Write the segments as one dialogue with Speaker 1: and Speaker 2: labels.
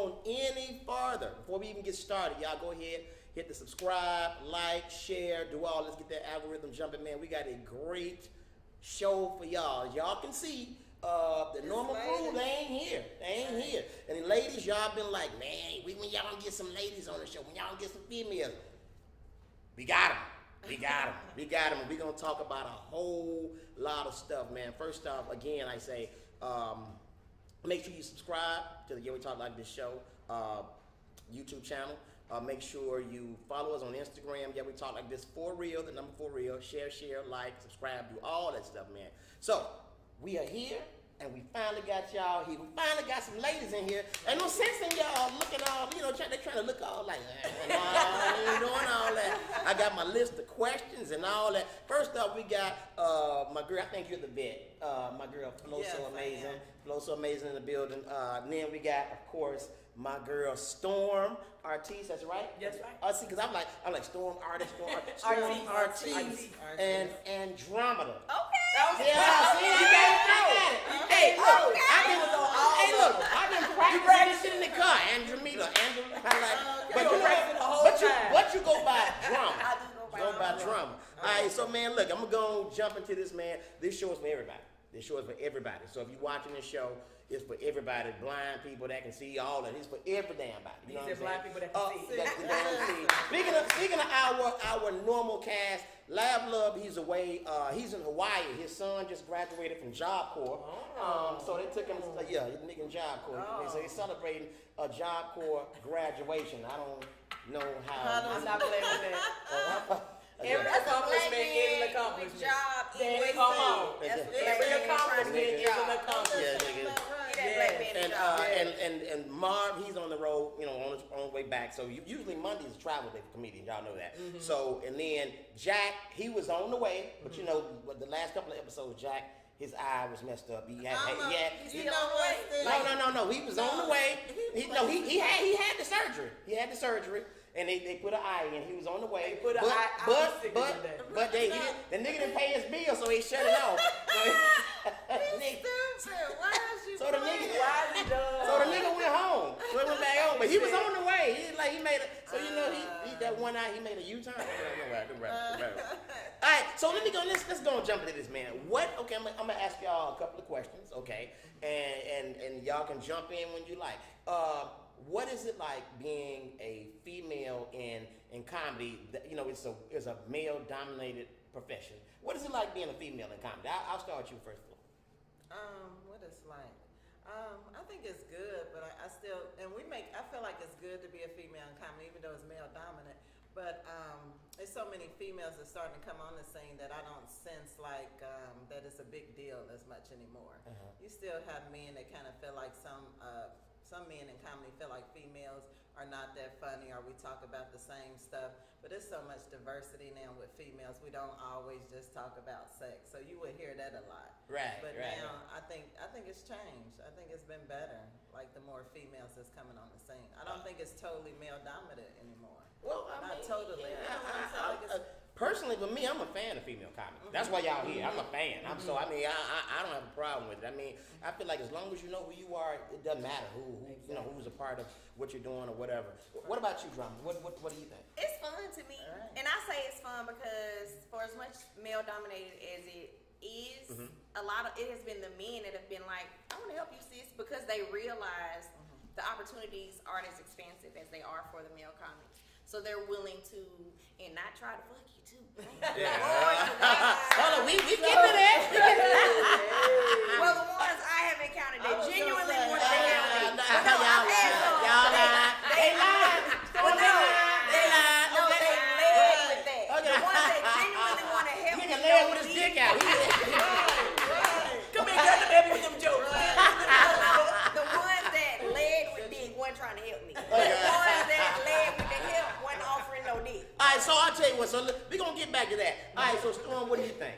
Speaker 1: on any farther, before we even get started, y'all go ahead, hit the subscribe, like, share, do all. Let's get that algorithm jumping, man. We got a great show for y'all. As y'all can see, the normal crew, they ain't here. They ain't here. And the ladies, y'all been like, man, when y'all gonna get some ladies on the show, when y'all gonna get some females, we got them. We got them. We got them. And we're going to talk about a whole lot of stuff, man. First off, again, I say, make sure you subscribe to the Yeah We Talk Like This show YouTube channel. Make sure you follow us on Instagram. Yeah, We Talk Like This for real, the number 4 real. Share, like, subscribe, do all that stuff, man. So, we are here. And we finally got y'all here. We finally got some ladies in here. Ain't no sense in y'all looking all, you know, they trying to look all like, nah, I ain't doing all that. I got my list of questions and all that. First up, we got my girl, I think you're the vet. My girl, Flo So Amazing. Flo So Amazing in the building. Then we got, of course, my girl, Storm Artiste, that's right?
Speaker 2: Yes, right.
Speaker 1: See, because I'm like Storm Artiste, Storm Artiste, and Andromeda.
Speaker 3: Okay.
Speaker 1: Yeah, see, you got it. Hey, look, I've been practicing in the car. Andromeda, but you go by drama.
Speaker 3: I do
Speaker 1: Go by drama. All right, so man, look, I'm gonna go jump into this, man. This show is for everybody. This show is for everybody. So if you're watching this show, it's for everybody. Blind people that can see, all that. It's for every damn body. You know what I'm saying?
Speaker 2: Blind people that can
Speaker 1: see. Speaking of our normal cast, Lab Love, he's away. He's in Hawaii. His son just graduated from Job Corps. So they took him. He's nigga in Job Corps. So he's celebrating a Job Corps graduation. I don't know how.
Speaker 2: I'm not playing with that. Every accomplishment is an accomplishment. Every accomplishment is an accomplishment.
Speaker 1: And Marv, he's on the road, you know, on his way back. So usually Mondays is travel day for comedians, y'all know that. So, and then Jack, he was on the way, but you know, the last couple of episodes, Jack, his eye was messed up. He had no. He was on the way. He had the surgery. He had the surgery. And they put an eye in. He was on the way.
Speaker 2: But
Speaker 1: the nigga didn't pay his bill, so he shut it off. So the nigga went home. So he went back home. But he was on the way. He made it. So you know he that one eye he made a U-turn. All right. So let's go and jump into this, man. Okay, I'm gonna ask y'all a couple of questions, okay? And y'all can jump in when you like. What is it like being a female in comedy? You know, it's a male-dominated profession. What is it like being a female in comedy? I'll start with you first, Flo.
Speaker 4: What it's like? I think it's good, but I feel like it's good to be a female in comedy, even though it's male-dominant. But there's so many females that are starting to come on the scene that I don't sense like that it's a big deal as much anymore. You still have men that kind of feel like some men in comedy feel like females are not that funny, or we talk about the same stuff. But there's so much diversity now with females. We don't always just talk about sex. So you would hear that a lot.
Speaker 1: Right.
Speaker 4: But now I think it's changed. I think it's been better. Like the more females that's coming on the scene. I don't think it's totally male dominant anymore.
Speaker 1: Well,
Speaker 4: not totally.
Speaker 1: Personally, for me, I'm a fan of female comedy. That's why y'all here. I'm a fan. I don't have a problem with it. I mean, I feel like as long as you know who you are, it doesn't matter you know who's a part of what you're doing or whatever. What about you, Drama? What do you think?
Speaker 3: It's fun to me, and I say it's fun because for as much male dominated as it is, a lot of it has been the men that have been like, I want to help you, sis, because they realize the opportunities aren't as expansive as they are for the male comics. So they're willing to, and not try to fuck you too.
Speaker 1: Hold on, we get to that.
Speaker 3: Well, the ones I have encountered that genuinely want to help me.
Speaker 1: Y'all lie. They lie.
Speaker 3: They lie. No, they led with that. The ones that genuinely want to help me.
Speaker 1: Nigga led with his dick out.
Speaker 2: Come here, girl, the baby with them jokes.
Speaker 3: The ones that led with dick weren't trying to help me. The ones that led with the help weren't offering no dick.
Speaker 1: All right, so I'll tell you what. So we're gonna get back to that. All right, so Storm, what do you think?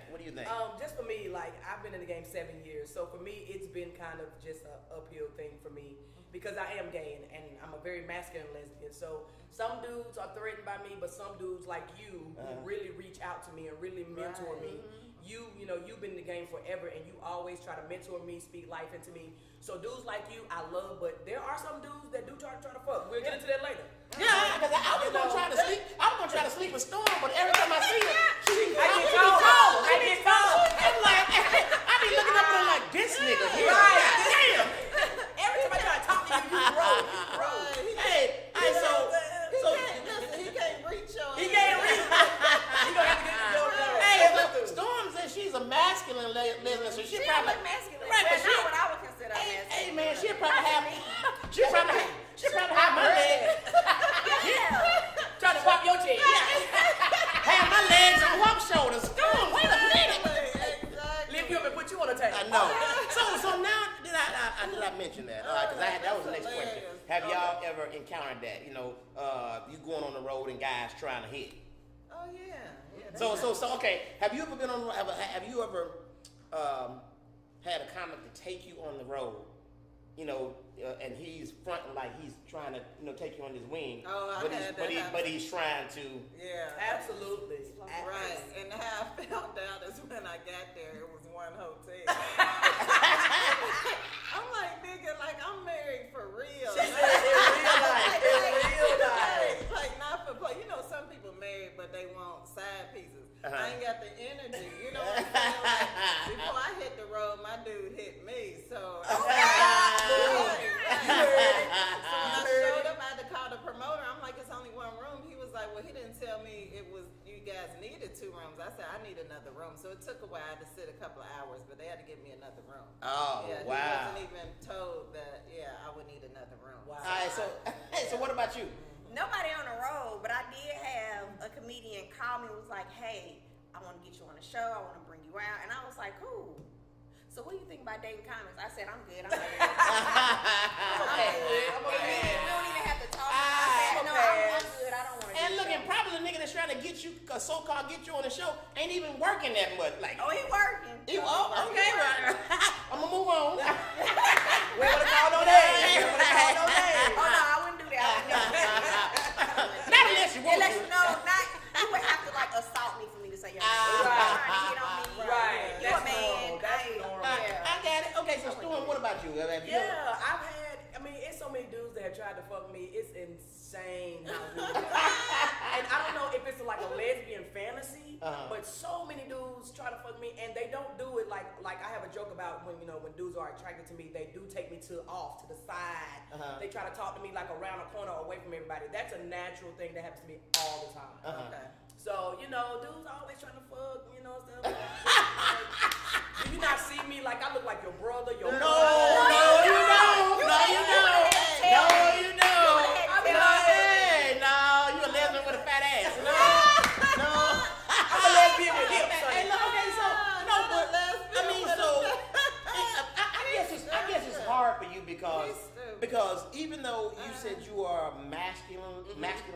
Speaker 2: Just for me, like I've been in the game 7 years, so for me it's been kind of just an uphill thing for me because I am gay and I'm a very masculine lesbian. So some dudes are threatened by me, but some dudes like you who really reach out to me and really mentor me. You know, you've been in the game forever and you always try to mentor me, speak life into me. So dudes like you, I love, but there are some dudes that do try to fuck. We'll get into that later.
Speaker 1: Yeah, because I was gonna try to sleep. I was gonna try to sleep with Storm, but every time I see her,
Speaker 2: I get cold.
Speaker 1: I'm like, I be looking up at her like this nigga here.
Speaker 2: Right.
Speaker 1: Damn.
Speaker 2: Every time I try to talk to you, you roll.
Speaker 1: Hey, so
Speaker 4: he can't reach your
Speaker 2: He can't reach. He gonna have to get the door done.
Speaker 1: hey, but Storm says she's a masculine lesbian, so she probably
Speaker 3: masculine.
Speaker 1: right, but
Speaker 3: But not what I would consider masculine.
Speaker 1: hey man, she'll probably have my leg.
Speaker 2: Try to pop your chest.
Speaker 1: Have my legs on Walk shoulders. Storm, wait a minute.
Speaker 2: Lift you up and put you on the table.
Speaker 1: I know. So now did I mention that? Because that was the next question. Have y'all ever encountered that? You know, you going on the road and guys trying to hit.
Speaker 4: Oh yeah.
Speaker 1: So okay. Have you ever been on? Have you ever had a comic to take you on the road? You know, and he's fronting like he's trying to take you on his wing.
Speaker 4: Oh,
Speaker 1: but he's trying to.
Speaker 4: Yeah.
Speaker 2: Absolutely.
Speaker 4: Right. And how I found out is when I got there, it was one hotel. I'm like, nigga, like I'm married for real.
Speaker 2: She said in real life.
Speaker 4: Like not for play. You know, some people married, but they want side pieces. I ain't got the energy. You know what I'm saying? Like, before I hit the road, my dude hit me. So. So when I showed up, I had to call the promoter. I'm like, it's only one room. He was like, well, he didn't tell me it was you guys needed 2 rooms. I said, I need another room. So it took a while to sit a couple of hours, but they had to give me another room.
Speaker 1: Oh,
Speaker 4: yeah,
Speaker 1: wow.
Speaker 4: He wasn't even told that, I would need another room.
Speaker 2: Wow.
Speaker 1: All right, so what about you?
Speaker 3: Nobody on the road, but I did have a comedian call me and was like, hey, I want to get you on the show. I want to bring you out. And I was like, cool. So what do you think about dating comics? I said, I'm good. I'm married.
Speaker 2: Okay.
Speaker 3: We don't even have to talk. I said, no, I'm good. I don't want to.
Speaker 1: And look, and probably the nigga that's trying to get you, so-called get you on the show, ain't even working that much. Like,
Speaker 3: Oh, he working.
Speaker 1: okay, right. I'm gonna move on.
Speaker 2: We wanna call no names.
Speaker 3: Oh, no, I wouldn't do that.
Speaker 1: Not unless you want
Speaker 3: Unless
Speaker 1: to.
Speaker 3: you know, you would have to like assault me for me to say your name.
Speaker 2: Right.
Speaker 3: Trying to hit on me.
Speaker 2: Right.
Speaker 3: You a man.
Speaker 2: That's normal.
Speaker 1: I got it. Okay, so Storm, what about you?
Speaker 2: Yeah, I mean, it's so many dudes that have tried to fuck me. It's insane how and I don't know if it's like a lesbian fantasy, but so many dudes try to fuck me, and they don't do it like I have a joke about when dudes are attracted to me, they do take me to the side. They try to talk to me like around the corner, away from everybody. That's a natural thing that happens to me all the time.
Speaker 4: Okay.
Speaker 2: So, dudes always trying to fuck, stuff like that. Do you not see me like I look like your brother, your brother?
Speaker 1: No, you don't. I be like, hey, no, you a lesbian with a fat ass. No.
Speaker 2: I'm a lesbian with hips.
Speaker 1: Hey, no, okay, so, no, but, I mean, so, I guess it's hard for you because even though you said you are a masculine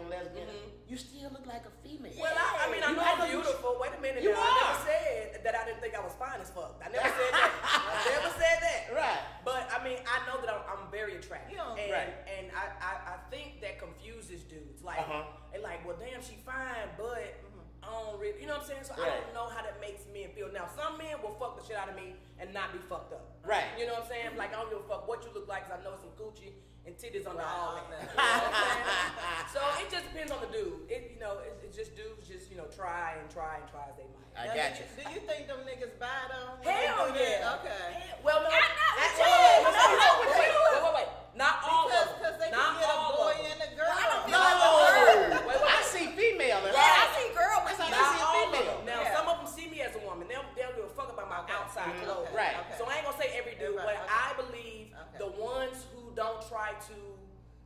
Speaker 1: lesbian, you still look like a female.
Speaker 2: Well, I mean, I'm not beautiful. Wait a minute.
Speaker 1: You
Speaker 2: now.
Speaker 1: are.
Speaker 2: I never said that I didn't think I was fine as fuck. I never said that. I never said that.
Speaker 1: Right.
Speaker 2: But I mean, I know that I'm very attractive.
Speaker 1: Right.
Speaker 2: And I think that confuses dudes. Like, they like, well, damn, she fine, but I don't really, you know what I'm saying? So I don't know how that makes men feel. Now, some men will fuck the shit out of me and not be fucked up.
Speaker 1: Right.
Speaker 2: You know what I'm saying? Like, I don't give a fuck what you look like, because I know some coochie and titties under all that. You know what I'm saying? So it just depends on the dude. It's just dudes just, try as they might.
Speaker 1: I got you.
Speaker 4: Do you think them niggas buy though?
Speaker 2: Hell yeah.
Speaker 4: Okay.
Speaker 2: Well, no. Wait. Not all of them.
Speaker 4: Because they
Speaker 2: Not
Speaker 4: can get a
Speaker 2: all
Speaker 4: boy
Speaker 2: of them.
Speaker 4: and a girl.
Speaker 3: I don't
Speaker 1: No.
Speaker 2: Wait.
Speaker 1: I see female.
Speaker 3: Yeah, I see girl, but
Speaker 1: That's
Speaker 3: you
Speaker 1: how I
Speaker 2: Not
Speaker 1: see a
Speaker 2: all of
Speaker 1: female.
Speaker 2: them. Now, some of them see me as a woman. They don't give a fuck about my outside clothes.
Speaker 1: Right.
Speaker 2: So I ain't gonna say every dude, but I believe the ones who don't try to,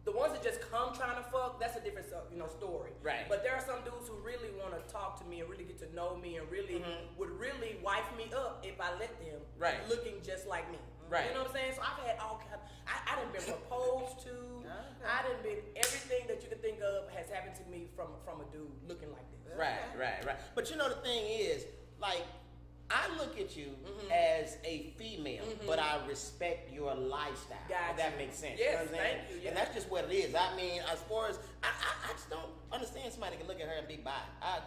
Speaker 2: the ones that just come trying to fuck, that's a different story.
Speaker 1: Right.
Speaker 2: But there are some dudes who really want to talk to me and really get to know me and really would really wife me up if I let them.
Speaker 1: Right.
Speaker 2: Looking just like me.
Speaker 1: Right.
Speaker 2: You know what I'm saying? So I've had all kinds. I done been proposed to.
Speaker 4: Okay.
Speaker 2: I done been everything that you can think of has happened to me from a dude looking like this.
Speaker 1: Right. But the thing is, like, I look at you as a female, but I respect your lifestyle. If that makes sense.
Speaker 2: Yes,
Speaker 1: you know what I'm saying?
Speaker 2: thank you. Yeah.
Speaker 1: And that's just what it is. I mean, as far as I just don't understand somebody can look at her and be bi.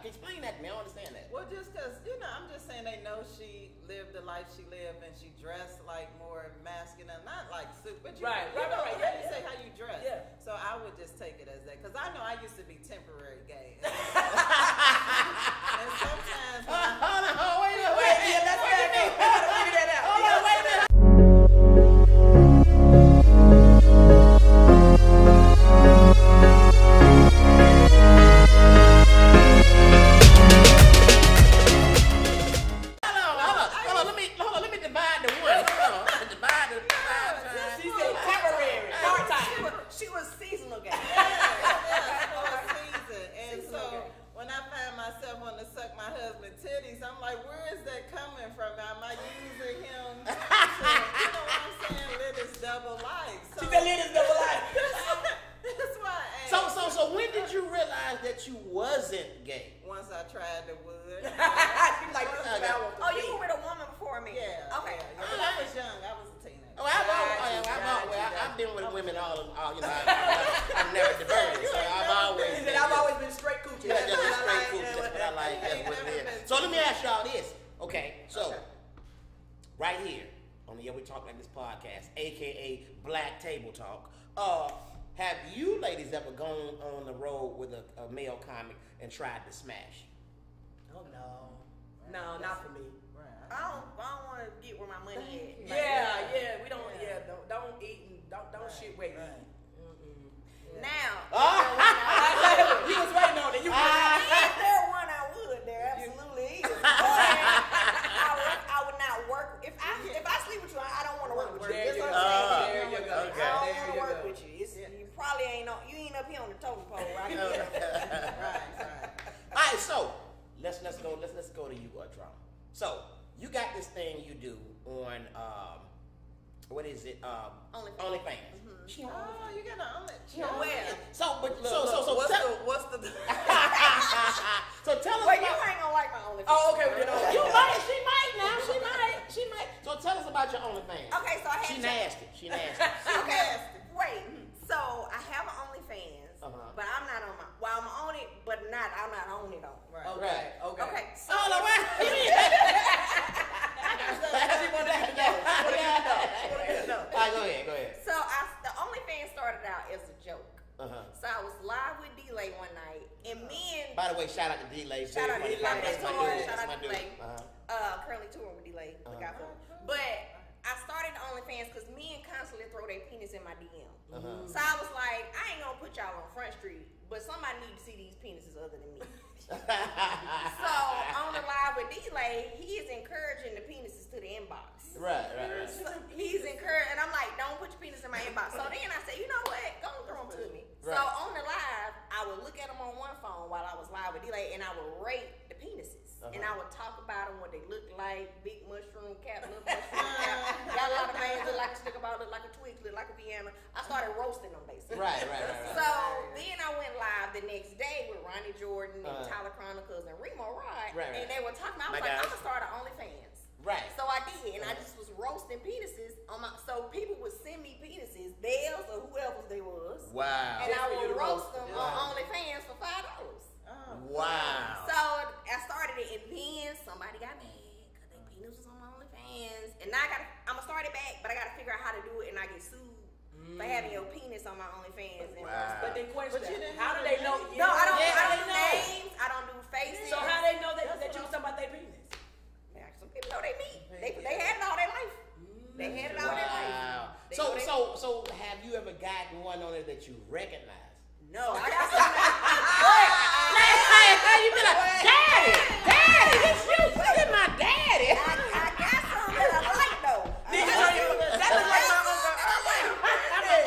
Speaker 1: Explain that to me. I don't understand that.
Speaker 4: Well, just because, I'm just saying they know she lived the life she lived and she dressed like more masculine, not like super, but you know how you say how you dress.
Speaker 2: Yeah.
Speaker 4: So I would just take it as that, because I know I used to be temporary gay. And sometimes
Speaker 1: Hold on, wait a minute.
Speaker 2: Yeah, that's what I mean. Figure that out.
Speaker 1: Hold on, wait a minute. Hold on, let me divide the one. Hold on, divide the
Speaker 2: She said temporary, part-time.
Speaker 3: She was seasonal gay.
Speaker 4: And so when I find myself wanting to suck my husband's titties, I'm like, where is that coming from? Am I using him to, you know what I'm saying, live this double life? So,
Speaker 2: She said live this double life.
Speaker 4: that's why I asked.
Speaker 1: So when did you realize that you wasn't gay?
Speaker 4: Once I tried the wood.
Speaker 2: She's like, this is what I want to
Speaker 3: Oh,
Speaker 2: be.
Speaker 3: you were with a woman before me?
Speaker 4: Yeah.
Speaker 3: Okay.
Speaker 4: Yeah. When I was young, I was a teenager.
Speaker 1: Oh, I've been with women all I've never diverted, so I've always.
Speaker 2: He said, I've always been straight coochie.
Speaker 1: Yeah, just a straight cool. That's what I like. That's what it is. So let me ask y'all this. Okay, so right here on the We Talk Like This podcast, aka Black Table Talk, have you ladies ever gone on the road with a male comic and tried to smash?
Speaker 2: Oh no, no, not for me.
Speaker 3: I don't want to get where my money at.
Speaker 2: Yeah, we don't. Yeah, don't eat and don't shit wait.
Speaker 3: Now,
Speaker 2: You was waiting on it. You was
Speaker 3: if there one I would, there absolutely is. I would not work. If I sleep with you, I don't want to work with you.
Speaker 2: There you
Speaker 3: That's
Speaker 2: go.
Speaker 3: what I'm saying.
Speaker 2: There you go.
Speaker 3: I don't want to work with you. You probably ain't on. You ain't up here on the totem pole, right?
Speaker 1: All right, so let's go to you, Drama. So you got this thing you do on what is it? OnlyFans.
Speaker 4: Oh, you got an OnlyFans.
Speaker 3: Well,
Speaker 1: So
Speaker 4: What's the
Speaker 1: so tell us
Speaker 3: wait, you
Speaker 1: about.
Speaker 3: ain't gonna like my OnlyFans.
Speaker 2: Oh, okay, we did all
Speaker 1: You might, she might now. She might. So tell us about your OnlyFans.
Speaker 3: Okay, so I had
Speaker 1: She nasty.
Speaker 3: Okay, wait. So I have an OnlyFans, but I'm not on my. Well, I'm on it, but I'm not on it though.
Speaker 2: Okay.
Speaker 3: Okay. So
Speaker 1: Hold on, wait.
Speaker 2: She wanted to know.
Speaker 1: All right, go ahead.
Speaker 3: So the OnlyFans started out as a joke. So I was live with D-Lay one night, and me and
Speaker 1: By the way, shout out to D-Lay.
Speaker 3: shout out to D-Lay,
Speaker 1: That's my
Speaker 3: tour,
Speaker 1: dude.
Speaker 3: shout
Speaker 1: That's
Speaker 3: out
Speaker 1: my
Speaker 3: to
Speaker 1: dude.
Speaker 3: D-Lay. Currently touring with D-Lay. Look out for him. But I started the OnlyFans because me and constantly throw their penis in my DM. So I was like, I ain't gonna put y'all on Front Street, but somebody need to see these penises other than me. So on the live with D-Lay, he is encouraging the penises to the inbox.
Speaker 1: Right.
Speaker 3: So he's encouraged, and I'm like, don't put your penis in my inbox. So then I said, you know what? Go throw them to me.
Speaker 1: Right.
Speaker 3: So on the live, I would look at them on one phone while I was live with D-Lay, and I would rate the penises. And I would talk about them, what they look like, big mushroom cap, little mushroom cap. Got a lot of veins, look like a stick about, look like a twig, look like a piano. I started roasting them basically.
Speaker 1: Right.
Speaker 3: So then I went live the next day with Ronnie Jordan and Tyler Chronicles and Remo Rod.
Speaker 1: Right.
Speaker 3: And they were talking about, I was
Speaker 1: My
Speaker 3: like,
Speaker 1: guys.
Speaker 3: I'm gonna start an OnlyFans.
Speaker 1: Right.
Speaker 3: So I did, and I just was roasting penises on my. So people would send me penises, theirs or whoever's they was.
Speaker 1: Wow.
Speaker 3: And I
Speaker 2: for you
Speaker 3: would
Speaker 2: to
Speaker 3: roast
Speaker 2: roast
Speaker 3: them
Speaker 2: them.
Speaker 3: on OnlyFans for $5.
Speaker 1: Wow.
Speaker 3: So I started it, and then somebody got mad because their penis was on my OnlyFans, and now I'm gonna start it back, but I gotta figure out how to do it, and I get sued for having your penis on my OnlyFans. And
Speaker 1: Wow.
Speaker 2: But then question,
Speaker 4: But you didn't
Speaker 2: how do
Speaker 4: have
Speaker 2: they
Speaker 4: a
Speaker 2: know?
Speaker 4: name.
Speaker 3: no, I don't.
Speaker 2: Yeah,
Speaker 3: I don't
Speaker 2: they
Speaker 3: do
Speaker 2: know.
Speaker 3: names. I don't do faces.
Speaker 2: So how they know that you was talking about their penis?
Speaker 3: Yeah, some people know they meet. They had it all their life. They had it all their life.
Speaker 1: Wow.
Speaker 3: They know they-
Speaker 1: So have you ever gotten one on it that you recognize?
Speaker 3: No, I got some.
Speaker 1: Hey, you be like, Daddy, it's you. This is my daddy.
Speaker 3: I got some that I like though.
Speaker 2: That look like my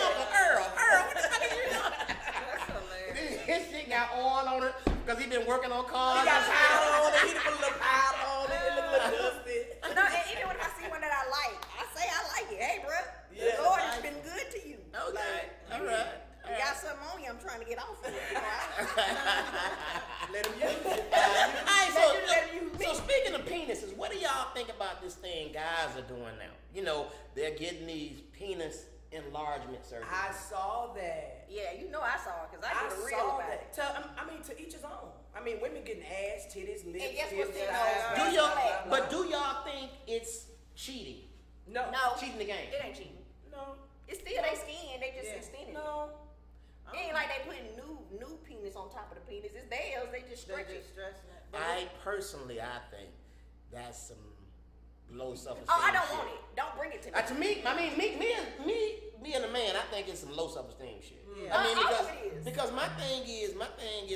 Speaker 2: Uncle Earl.
Speaker 1: Earl, what the fuck is you doing?
Speaker 4: That's hilarious.
Speaker 1: His shit got oil on it because he been working on cars.
Speaker 2: He got powder on it. He put a little powder on it. It look a little dusty.
Speaker 3: No, and even when I see one that I like, I say I like it. Hey, bro,
Speaker 2: Yeah.
Speaker 3: the Lord has been good to you.
Speaker 1: Okay, all right.
Speaker 3: You got something on you. I'm trying to get off of it. You know,
Speaker 2: Let him use it.
Speaker 1: All right,
Speaker 3: Let you use
Speaker 1: so speaking of penises, what do y'all think about this thing guys are doing now? You know, they're getting these penis enlargement surgery.
Speaker 2: I saw that.
Speaker 3: Yeah, you know I saw it because I did a reel
Speaker 2: saw
Speaker 3: about
Speaker 2: that. To each his own. I mean, women getting ass, titties, lips,
Speaker 3: And guess
Speaker 2: hips,
Speaker 3: what's in
Speaker 2: thighs.
Speaker 3: those?
Speaker 1: But do y'all think it's cheating?
Speaker 2: No.
Speaker 1: Cheating the game.
Speaker 3: It ain't cheating.
Speaker 2: No.
Speaker 3: It's still they skin. They just extended.
Speaker 2: No.
Speaker 3: It ain't like they putting new penis on top of the penis. It's theirs. They just stretch it.
Speaker 1: I think that's some low self-esteem.
Speaker 3: Oh, I don't
Speaker 1: shit.
Speaker 3: want it. Don't bring it to me.
Speaker 1: To me, I mean, me and a man, I think it's some low self-esteem shit.
Speaker 4: Yeah.
Speaker 1: I mean,
Speaker 3: all of it is.
Speaker 1: because my thing is,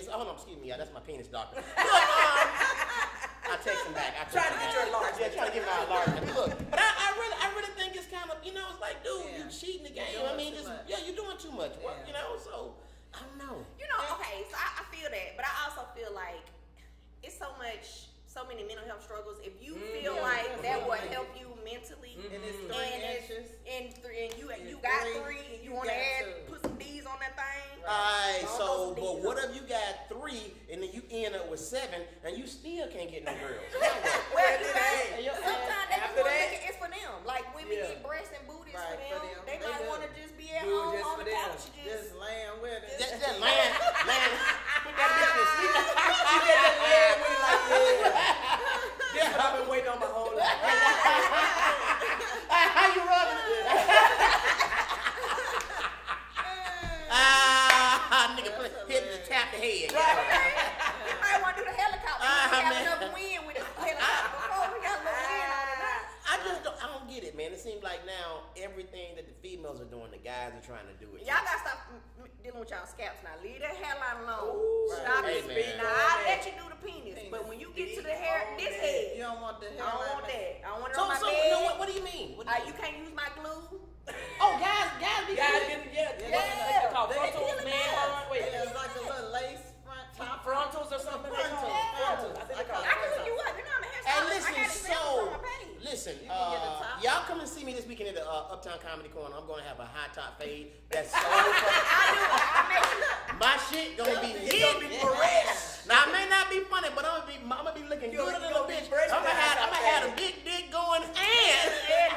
Speaker 1: hold on, excuse me, y'all, that's my penis doctor. Look, I take him back.
Speaker 2: Trying to get your enlargement.
Speaker 1: Yeah, trying to get my enlargement. Look, but I really think it's kind of, you know, it's like, dude, you cheating the game.
Speaker 4: You're
Speaker 1: I mean,
Speaker 4: doing too much.
Speaker 1: you're doing too much. What,
Speaker 4: Yeah.
Speaker 1: you know, so I don't know.
Speaker 3: You know, okay, so I feel that, but I also feel like it's so many mental health struggles. If you feel like that will help you mentally,
Speaker 4: And it's 3 inches.
Speaker 3: and you got 3, and you want to put some D's on that thing.
Speaker 1: Alright,
Speaker 3: Don't
Speaker 1: so,
Speaker 3: throw some
Speaker 1: but
Speaker 3: D's
Speaker 1: what
Speaker 3: on
Speaker 1: if you got 3 and then you end up with 7 and you still can't get no girls?
Speaker 3: Well, you
Speaker 1: Hey,
Speaker 3: know, sometimes they just
Speaker 2: after
Speaker 3: want to
Speaker 2: that-
Speaker 3: look at it's for them. Like women get breasts and booties
Speaker 4: Right,
Speaker 3: for them. They
Speaker 4: They
Speaker 3: might
Speaker 4: do.
Speaker 3: want to just be at
Speaker 2: Do it
Speaker 3: home
Speaker 2: just
Speaker 3: on
Speaker 2: for
Speaker 3: the
Speaker 2: them.
Speaker 3: couch.
Speaker 4: Just laying with it.
Speaker 1: Just land, put that bitch to sleep.
Speaker 2: She did that leg with it like, yeah. I've been waiting on my whole life.
Speaker 1: How you rubbing it? Nigga, hit the tap the head.
Speaker 3: You might want to do the helicopter. We have
Speaker 1: man.
Speaker 3: enough wind with the helicopter before we got a little wind on it now.
Speaker 1: I don't get it, man. It seems like now everything that the females are doing, the guys are trying to do it.
Speaker 3: Y'all gotta stop dealing with y'all scalps now. Leave that hairline alone.
Speaker 2: Ooh,
Speaker 3: Stop
Speaker 1: hey,
Speaker 3: it.
Speaker 1: man.
Speaker 3: Now I'll let you do the penis, but when you get to the hair, this
Speaker 4: You
Speaker 3: head,
Speaker 4: don't want the
Speaker 3: I
Speaker 4: hair.
Speaker 3: don't want that. I don't want it
Speaker 1: So,
Speaker 3: on my
Speaker 1: so
Speaker 3: bed.
Speaker 1: no, what do you mean? What do
Speaker 3: You can't use my glue.
Speaker 1: Oh, guys be
Speaker 2: Guys
Speaker 1: good.
Speaker 2: getting,
Speaker 3: Yeah.
Speaker 2: they call
Speaker 3: They
Speaker 2: frontals,
Speaker 3: killing
Speaker 2: man.
Speaker 3: us.
Speaker 2: Wait,
Speaker 4: It's like a little lace front top.
Speaker 2: frontals or something? They call it frontals. I think they call
Speaker 3: I
Speaker 2: it
Speaker 3: can hook you up. You know I'm a
Speaker 1: Hey,
Speaker 3: hairstylist. I
Speaker 1: listen,
Speaker 3: got examples on my page.
Speaker 1: listen,
Speaker 4: You can get the top.
Speaker 1: y'all come and see me this weekend at the Uptown Comedy Corner. I'm gonna have a high top fade. That's so
Speaker 3: I make it up.
Speaker 1: my shit gonna be
Speaker 2: It's
Speaker 1: hit.
Speaker 2: gonna be fresh.
Speaker 1: Now it may not be funny, but I'm gonna be looking
Speaker 2: You
Speaker 1: good,
Speaker 2: gonna
Speaker 1: little
Speaker 2: be
Speaker 1: bitch.
Speaker 2: fresh
Speaker 1: I'm
Speaker 2: with
Speaker 1: gonna
Speaker 2: that high top
Speaker 1: have a
Speaker 2: fade.
Speaker 1: big dick going
Speaker 3: Okay.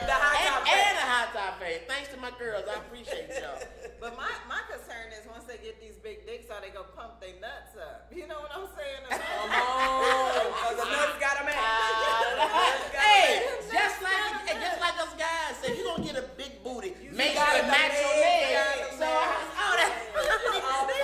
Speaker 2: The high top
Speaker 1: and a high top fade. Thanks to my girls, I appreciate y'all.
Speaker 4: But my concern is once they get these big dicks out, they go pump their nuts up. You know what I'm saying?
Speaker 2: Come on. Cause the nuts got a man.
Speaker 1: Hey, just like those guys said, you gonna get a big booty, make sure
Speaker 2: gotta
Speaker 1: it match your
Speaker 2: make-
Speaker 1: legs. So all that.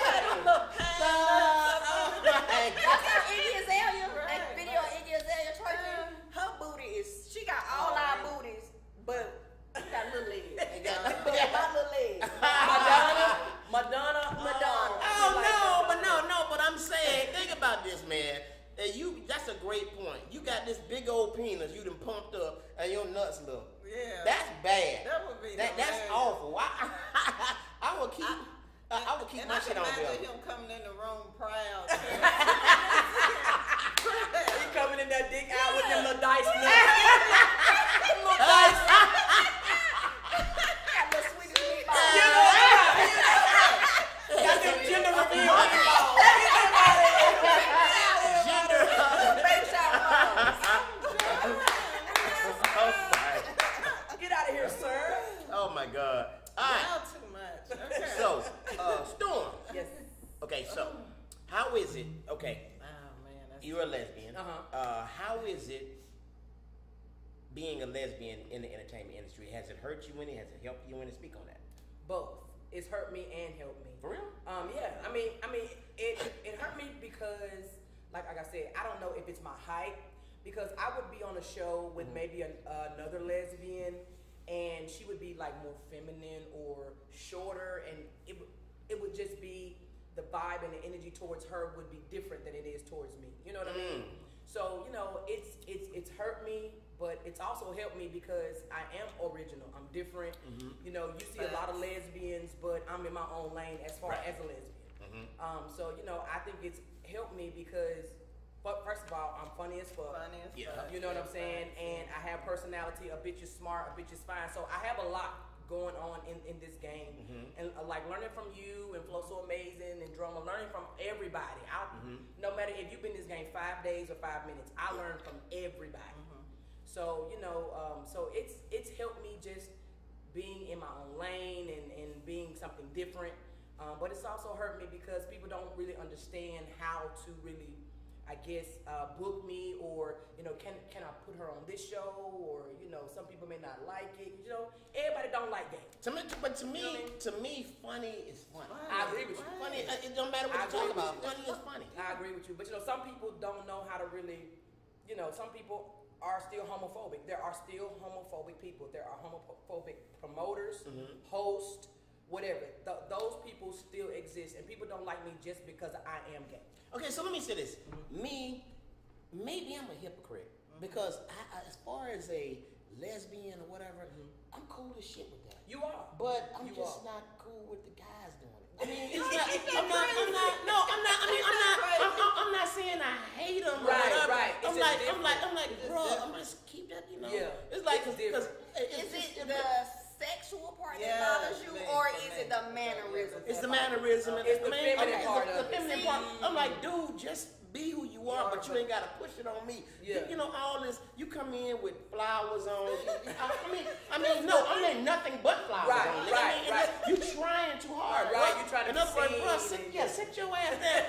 Speaker 3: I saw Iggy Azalea, that video of Iggy Azalea twerking. Her booty is, she got all our booties, but she got little legs. But my little legs.
Speaker 2: Madonna.
Speaker 1: But I'm saying, think about this, man. That's a great point. You got this big old penis you done pumped up and your nuts look.
Speaker 4: Yeah.
Speaker 1: That's bad.
Speaker 4: That would be
Speaker 1: That's
Speaker 4: hilarious.
Speaker 1: awful. I would keep
Speaker 4: And
Speaker 1: my
Speaker 4: I
Speaker 1: shit
Speaker 4: can
Speaker 1: on
Speaker 4: imagine
Speaker 1: there.
Speaker 4: him coming in the room proud.
Speaker 2: He coming in that dick out with them little dice nuts. Little dice.
Speaker 3: Got little sweetie meatballs.
Speaker 2: Got them gender reveal meatballs.
Speaker 3: Baby shower balls.
Speaker 2: Get out of here, sir.
Speaker 1: Oh my God. All right.
Speaker 4: Now too much. Okay.
Speaker 1: So, Storm.
Speaker 2: Yes.
Speaker 1: Okay, so how is it? Okay,
Speaker 4: Oh man, that's
Speaker 1: you're a lesbian.
Speaker 2: Uh-huh.
Speaker 1: How is it being a lesbian in the entertainment industry? Has it hurt you any? Has it helped you any? Speak on that.
Speaker 2: Both. It's hurt me and helped me.
Speaker 1: For real?
Speaker 2: Yeah. I mean, it hurt me because, like I said, I don't know if it's my height, because I would be on a show with maybe another lesbian, and she would be like more feminine or shorter, and it would just be the vibe and the energy towards her would be different than it is towards me. You know what I mean? So it's hurt me, but it's also helped me because I am original. I'm different. You know, you see a lot of lesbians, but I'm in my own lane as far as a lesbian. So I think it's helped me because, but first of all, I'm funny as fuck. You know what I'm saying? And I have personality. A bitch is smart. A bitch is fine. So I have a lot going on in this game, and like learning from you and Flow So Amazing and syndrome. I'm learning from everybody. No matter if you've been in this game 5 days or 5 minutes, I learn from everybody. So so it's helped me just being in my own lane and being something different. But it's also hurt me because people don't really understand how to really, I guess, book me, or can I put her on this show, or some people may not like it. Everybody don't like that.
Speaker 1: To me, funny is funny.
Speaker 2: I agree with you.
Speaker 1: Funny, it don't matter what you talk about. Funny is funny.
Speaker 2: I agree with you, but some people don't know how to really, some people are still homophobic. There are still homophobic people. There are homophobic promoters, hosts, whatever. Those people still exist, and people don't like me just because I am gay.
Speaker 1: Okay, so let me say this. Maybe I'm a hypocrite because as far as a lesbian or whatever, I'm cool as shit with that.
Speaker 2: You are.
Speaker 1: But I'm not cool with the guys doing it. I mean, it's not, I'm not saying I hate them or whatever.
Speaker 2: Right.
Speaker 1: I'm like, bro, I'm just keep that,
Speaker 2: Yeah.
Speaker 1: It's like, because
Speaker 3: Is it the sexual part that bothers you, or is it the mannerism?
Speaker 1: it's the mannerism.
Speaker 2: It's the feminine part of it.
Speaker 1: The feminine part. I'm like, dude, just be who you are, but you ain't gotta push it on me.
Speaker 2: Yeah.
Speaker 1: All this. You come in with flowers on. No, I'm ain't nothing but flowers on.
Speaker 2: Right.
Speaker 1: You trying too hard.
Speaker 2: Right. You trying to
Speaker 1: In other words,
Speaker 2: be
Speaker 1: bro,
Speaker 2: seen.
Speaker 1: sit your ass down.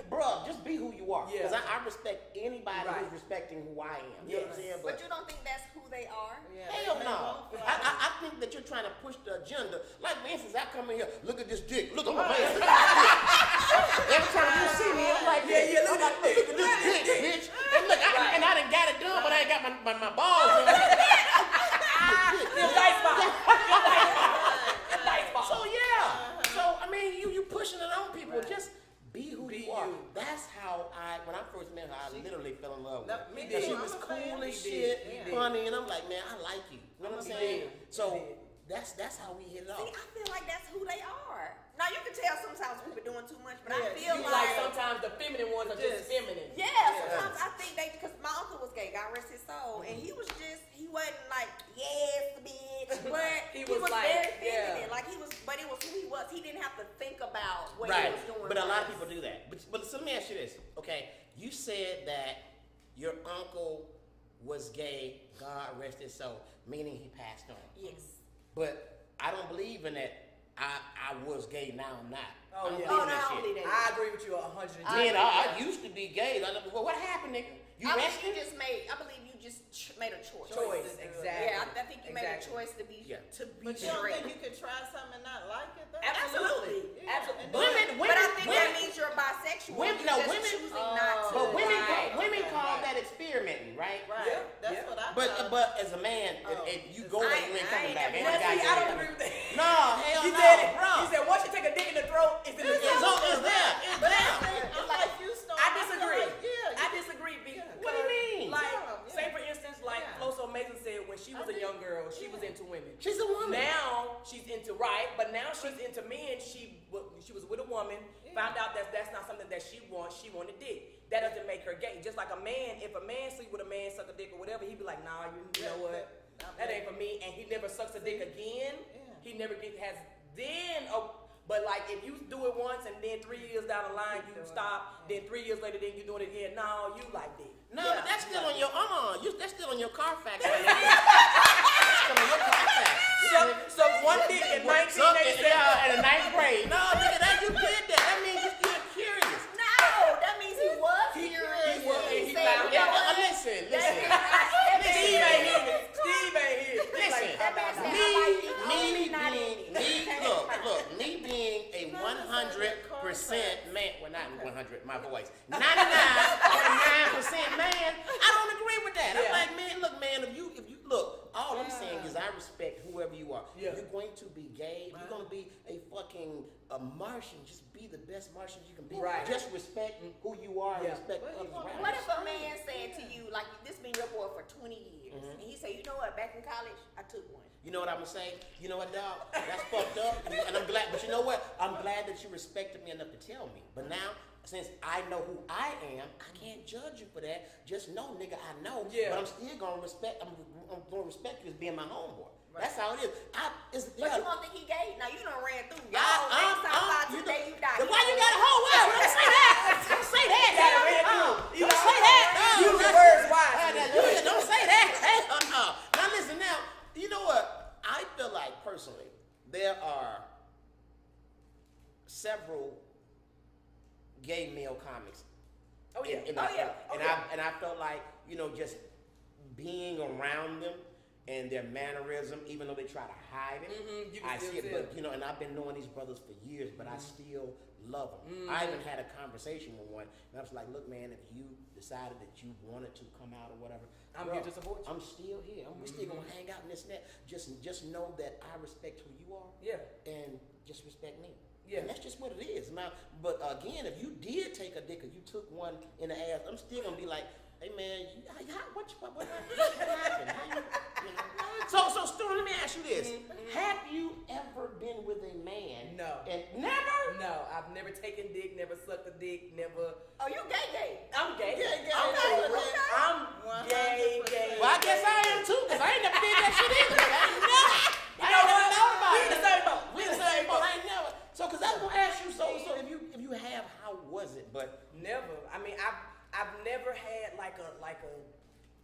Speaker 1: Bro, just be who you are. Because I respect anybody who's respecting who I am. You know what I'm saying?
Speaker 3: But you don't think that's who they are?
Speaker 1: Hell no. I think that you're trying to push the agenda. Like, for instance, I come in here, look at this dick. Look at my man. Every time you see me, I'm like, look at this dick, bitch. And look, I done got it done, but I ain't got my balls done. So, you pushing it on people. Just be who you are. That's how when I first met her, I literally fell in love with her. Because she was cool as shit, funny, and I'm like, man, I like you. You know what I'm saying? So that's how we hit it off.
Speaker 3: See, I feel like that's who they are. Now you can tell sometimes people doing too much, but I feel
Speaker 2: you like sometimes the feminine ones are just feminine.
Speaker 3: Yeah, sometimes I think because my uncle was gay, God rest his soul, and he wasn't like, yes, bitch, but he was like, very feminine. Like but it was who he was. He didn't have to think about what he was doing.
Speaker 1: But a lot of people do that. But so let me ask you this, okay? You said that your uncle was gay, God rest his soul, meaning he passed on.
Speaker 3: Yes.
Speaker 1: But I don't believe in that. I was gay, now I'm not.
Speaker 2: Oh,
Speaker 1: I don't
Speaker 2: yeah.
Speaker 1: believe in that shit.
Speaker 2: I agree with you 100%.
Speaker 1: I used to be gay. Well, what happened, nigga?
Speaker 3: I believe you just made a choice.
Speaker 2: Exactly.
Speaker 3: Yeah, I think you made a choice to be
Speaker 4: But you don't think you could try something and not like it, though?
Speaker 2: Absolutely.
Speaker 3: But I think that means you're bisexual. Women choosing not to.
Speaker 1: But women call that experimenting, right?
Speaker 4: Right. That's what I thought.
Speaker 1: But as a man, you go and you ain't coming back.
Speaker 2: I don't agree with that.
Speaker 1: No, hell
Speaker 2: He
Speaker 1: no,
Speaker 2: said it.
Speaker 1: bro.
Speaker 2: He said once you take a dick in the throat, it's in the throat.
Speaker 1: It's there.
Speaker 2: I disagree. I disagree because
Speaker 1: What do you mean?
Speaker 2: say for instance, Close Amazing said when she was a young girl, she was into women.
Speaker 1: She's a woman.
Speaker 2: Now she's into but now she's into men. She was with a woman, found out that that's not something that she wants. She wanted dick. That doesn't make her gay. Just like a man, if a man sleep with a man, suck a dick or whatever, he'd be like, nah, you know what? That ain't for me. And he never sucks a dick again. He never but like if you do it once and then 3 years down the line you stop, then 3 years later then you do it again. No, you like dick.
Speaker 1: No, but that's still on your that's still on your Carfax. That's still on your Carfax.
Speaker 2: So one dick in 1987
Speaker 1: in the 9th grade. No, nigga, you did that. That means you're still curious.
Speaker 3: No, that means he was curious.
Speaker 2: He found out.
Speaker 1: Listen.
Speaker 2: Steve ain't here.
Speaker 1: Listen, me being a 100% man, well not 100, my voice, 99.9% man, I don't agree with that. I'm like, man, look, man, if you look, all I'm saying is I respect whoever you are. If you're going to be gay, if you're going to be a fucking Martian, just be the best Martian you can be.
Speaker 2: Right.
Speaker 1: Just respect who you are and respect others around.
Speaker 3: What if a man said to you, like, this been your boy for 20 years, and he said, you know what, back in college, I took one.
Speaker 1: You know what I'm gonna say? You know what, dog? That's fucked up, and I'm glad. But you know what? I'm glad that you respected me enough to tell me. But now, since I know who I am, I can't judge you for that. Just know, nigga, I know.
Speaker 2: Yeah.
Speaker 1: But I'm still gonna respect. I'm gonna respect you as being my homeboy. Right. That's how it is.
Speaker 3: But you don't think he gay? Now you done ran through.
Speaker 1: Why you several gay male comics.
Speaker 2: Oh yeah.
Speaker 1: And I felt like, you know, just being around them and their mannerism, even though they try to hide it, I see it. But you know, and I've been knowing these brothers for years, but I still love them. I even had a conversation with one, and I was like, "Look, man, if you decided that you wanted to come out or whatever,
Speaker 2: I'm here to support you.
Speaker 1: I'm still here. We're still gonna hang out in this net. Just know that I respect who you are.
Speaker 2: Yeah.
Speaker 1: And just respect me.
Speaker 2: Yeah.
Speaker 1: And that's just what it is. Now, but again, if you did take a dick or you took one in the ass, I'm still gonna be like, hey man, what happened? How you know? So Stu, let me ask you this: have you ever been with a man?
Speaker 2: No.
Speaker 1: And never?
Speaker 2: No, I've never taken dick, never sucked a dick, never.
Speaker 3: Oh, you gay?
Speaker 2: I'm gay.
Speaker 1: Gay.
Speaker 2: I'm gay.
Speaker 1: Well, I guess I am too, because I ain't never did that shit either. I ain't never thought about it.
Speaker 2: We the same boat.
Speaker 1: We the same boat. I ain't never. So, because I was gonna ask you. So if you have, how was it? But
Speaker 2: never. I mean, I've never had like a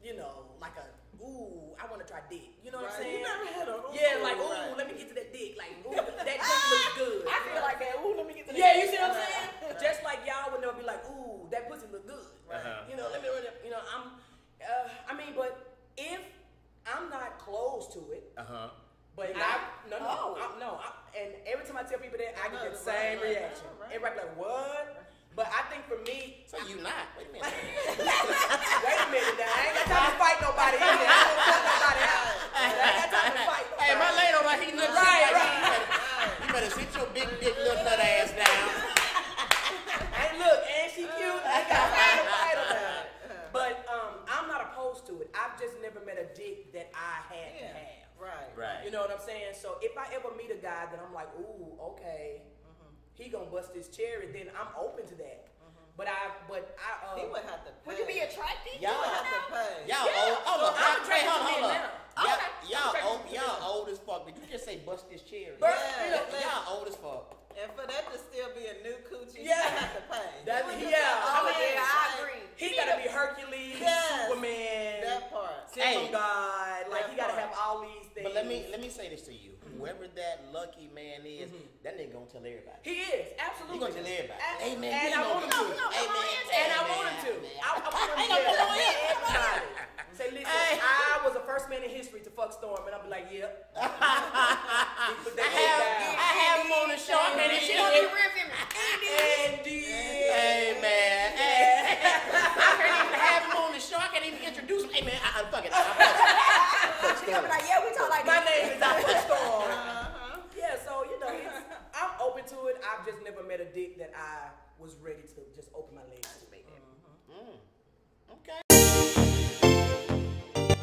Speaker 2: you know, like a ooh, I want to try dick. You know what I'm saying?
Speaker 4: You never had a
Speaker 2: like ooh, let me get to that dick. Like ooh, that dick looks good.
Speaker 3: I feel like that. Ooh, let me get to that.
Speaker 2: Yeah, you see what I'm saying? Just like y'all would never be like, ooh, that pussy look good.
Speaker 1: Right.
Speaker 2: You know, let me, you know, I mean, but if I'm not close to it, but and every time I tell people that, I get the same reaction. Everybody like, what? But I think for me,
Speaker 1: so you not? Wait a minute.
Speaker 2: Wait a minute now. I ain't got time to fight nobody in there. I don't cut nobody out. I ain't got time to fight nobody.
Speaker 1: Hey, my lady over here, he looks
Speaker 2: right.
Speaker 1: You better sit your big little nut ass down.
Speaker 2: Hey, look, and she cute. I got time to fight about it. But I'm not opposed to it. I've just never met a dick that I had to have.
Speaker 1: Right.
Speaker 2: You know what I'm saying? So if I ever meet a guy that I'm like, ooh, okay, he gonna bust his cherry, then I'm open to that. But I
Speaker 4: he would have to pay.
Speaker 3: Would you be attracted?
Speaker 4: Y'all have to pay.
Speaker 1: Y'all old as fuck. Did you just say bust this cherry? Y'all old as fuck.
Speaker 4: And for that to still be a new coochie,
Speaker 2: you
Speaker 4: have to pay.
Speaker 3: I agree.
Speaker 2: He gotta be Hercules, Superman,
Speaker 4: that part.
Speaker 2: Single God. Like he gotta have all these things.
Speaker 1: But let me say this to you. Whoever that lucky man is, that nigga gonna tell everybody.
Speaker 2: He is, absolutely.
Speaker 1: He gonna tell everybody. Hey man,
Speaker 2: and I want him to. And I want him to. I want him to tell everybody. Say, listen, I was the first man in history to fuck Storm, and I'll be like, yep. I
Speaker 1: have him on the show. I can't even Hey man, I can't even have him on the show. I can't even introduce him. Hey man, fuck it.
Speaker 3: We talk like
Speaker 2: my name is Storm. Yeah, so you know, I'm open to it. I've just never met a dick that I was ready to just open my legs to.
Speaker 1: Okay.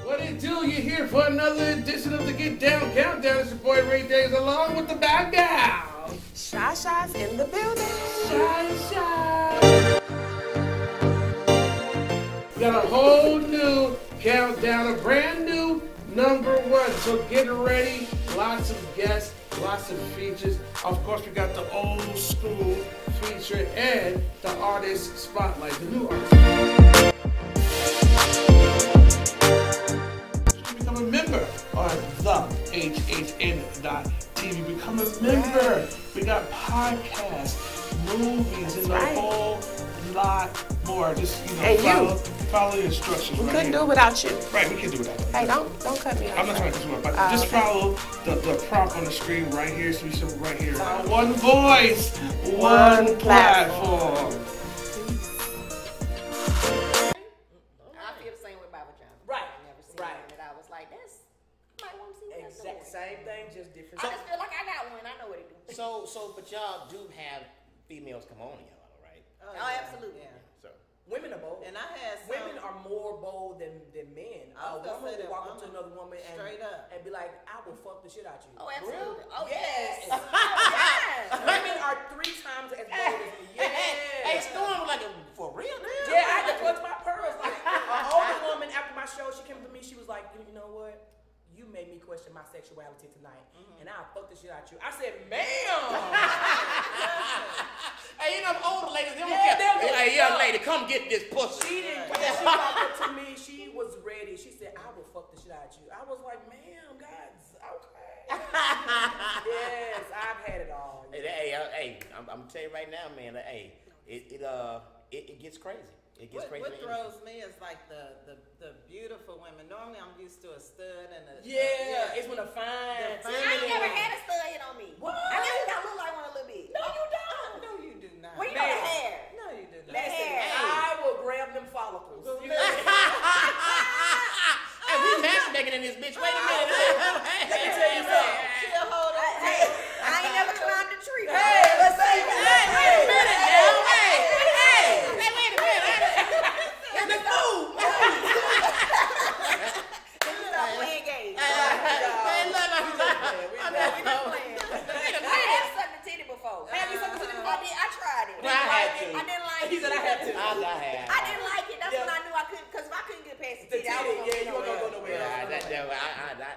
Speaker 5: What it do? You're here for another edition of the Get Down Countdown. It's your boy Ray Days along with the bad gal.
Speaker 2: Shasha's in the building.
Speaker 5: Shasha. We got a whole new countdown, a brand new #1. So get ready. Lots of guests, lots of features. Of course, we got the old school feature and the artist spotlight, the new artist. Become a member on the HHN.TV. Become a member. We got podcasts, movies, and a whole lot more. Just follow the instructions.
Speaker 2: We couldn't do it without you.
Speaker 5: Right, we can do it without you.
Speaker 2: Hey, don't cut me off.
Speaker 5: I'm not trying to cut you off, but just follow the prompt on the screen right here. So we show right here. One voice, one platform.
Speaker 2: Same thing, just different.
Speaker 3: I just feel like I got one. I know what it do.
Speaker 1: But y'all do have females come on y'all, right?
Speaker 3: Oh, absolutely.
Speaker 4: Yeah.
Speaker 1: So
Speaker 2: women are bold.
Speaker 4: And I had
Speaker 2: women are more bold than men. A woman will walk up to another woman and be like, "I will fuck the shit out you."
Speaker 3: Oh, absolutely. Oh,
Speaker 2: yes.
Speaker 3: Oh, yes.
Speaker 2: Women are 3 times as bold as me.
Speaker 1: Hey, Storm was like, for real?
Speaker 2: Yeah, I had to clutch my pearls. Like an older woman after my show, she came to me. She was like, "You know what? You made me question my sexuality tonight, and I'll fuck the shit out you." I said, "Ma'am."
Speaker 1: Hey, you know, older ladies, they don't care. Hey, young lady, come get this pussy.
Speaker 2: She didn't care. She walked up to me. She was ready. She said, "I will fuck the shit out you." I was like, "Ma'am, guys, okay." Yes, I've had it all.
Speaker 1: Hey, Hey, I'm gonna tell you right now, man. Hey, it gets crazy. It gets crazy.
Speaker 4: What throws me is like the beautiful women. Normally, I'm used to a stud and a
Speaker 2: it's when a fine.
Speaker 3: I ain't never had a stud hit on me.
Speaker 2: What?
Speaker 3: I guess I look like one a little bit.
Speaker 2: No, you don't.
Speaker 4: No, you do not.
Speaker 3: Well, you know the hair.
Speaker 4: No, you do not.
Speaker 3: The hair.
Speaker 2: I will grab them follicles.
Speaker 1: Hey, we matchmaking in this bitch. Wait a minute.
Speaker 2: Let me tell you something.
Speaker 4: She'll hold on.
Speaker 3: Hey, I ain't never climbed a tree.
Speaker 2: Hey, let's say
Speaker 1: Hey, wait a minute now. Hey, wait a minute. Let me move.
Speaker 3: Stop playing games.
Speaker 1: Hey, look,
Speaker 3: We been playing. I have sucked a titty before.
Speaker 2: Have you sucked a titty before?
Speaker 3: I tried it.
Speaker 1: Well, I had to.
Speaker 3: I didn't like
Speaker 2: He
Speaker 3: it.
Speaker 2: said I had to.
Speaker 1: I
Speaker 3: I didn't like it. That's
Speaker 2: Yeah.
Speaker 3: when I knew I couldn't. Because if I couldn't get past the
Speaker 2: The
Speaker 3: titty, I
Speaker 2: titty,
Speaker 3: wasn't
Speaker 2: yeah, you weren't gonna go nowhere.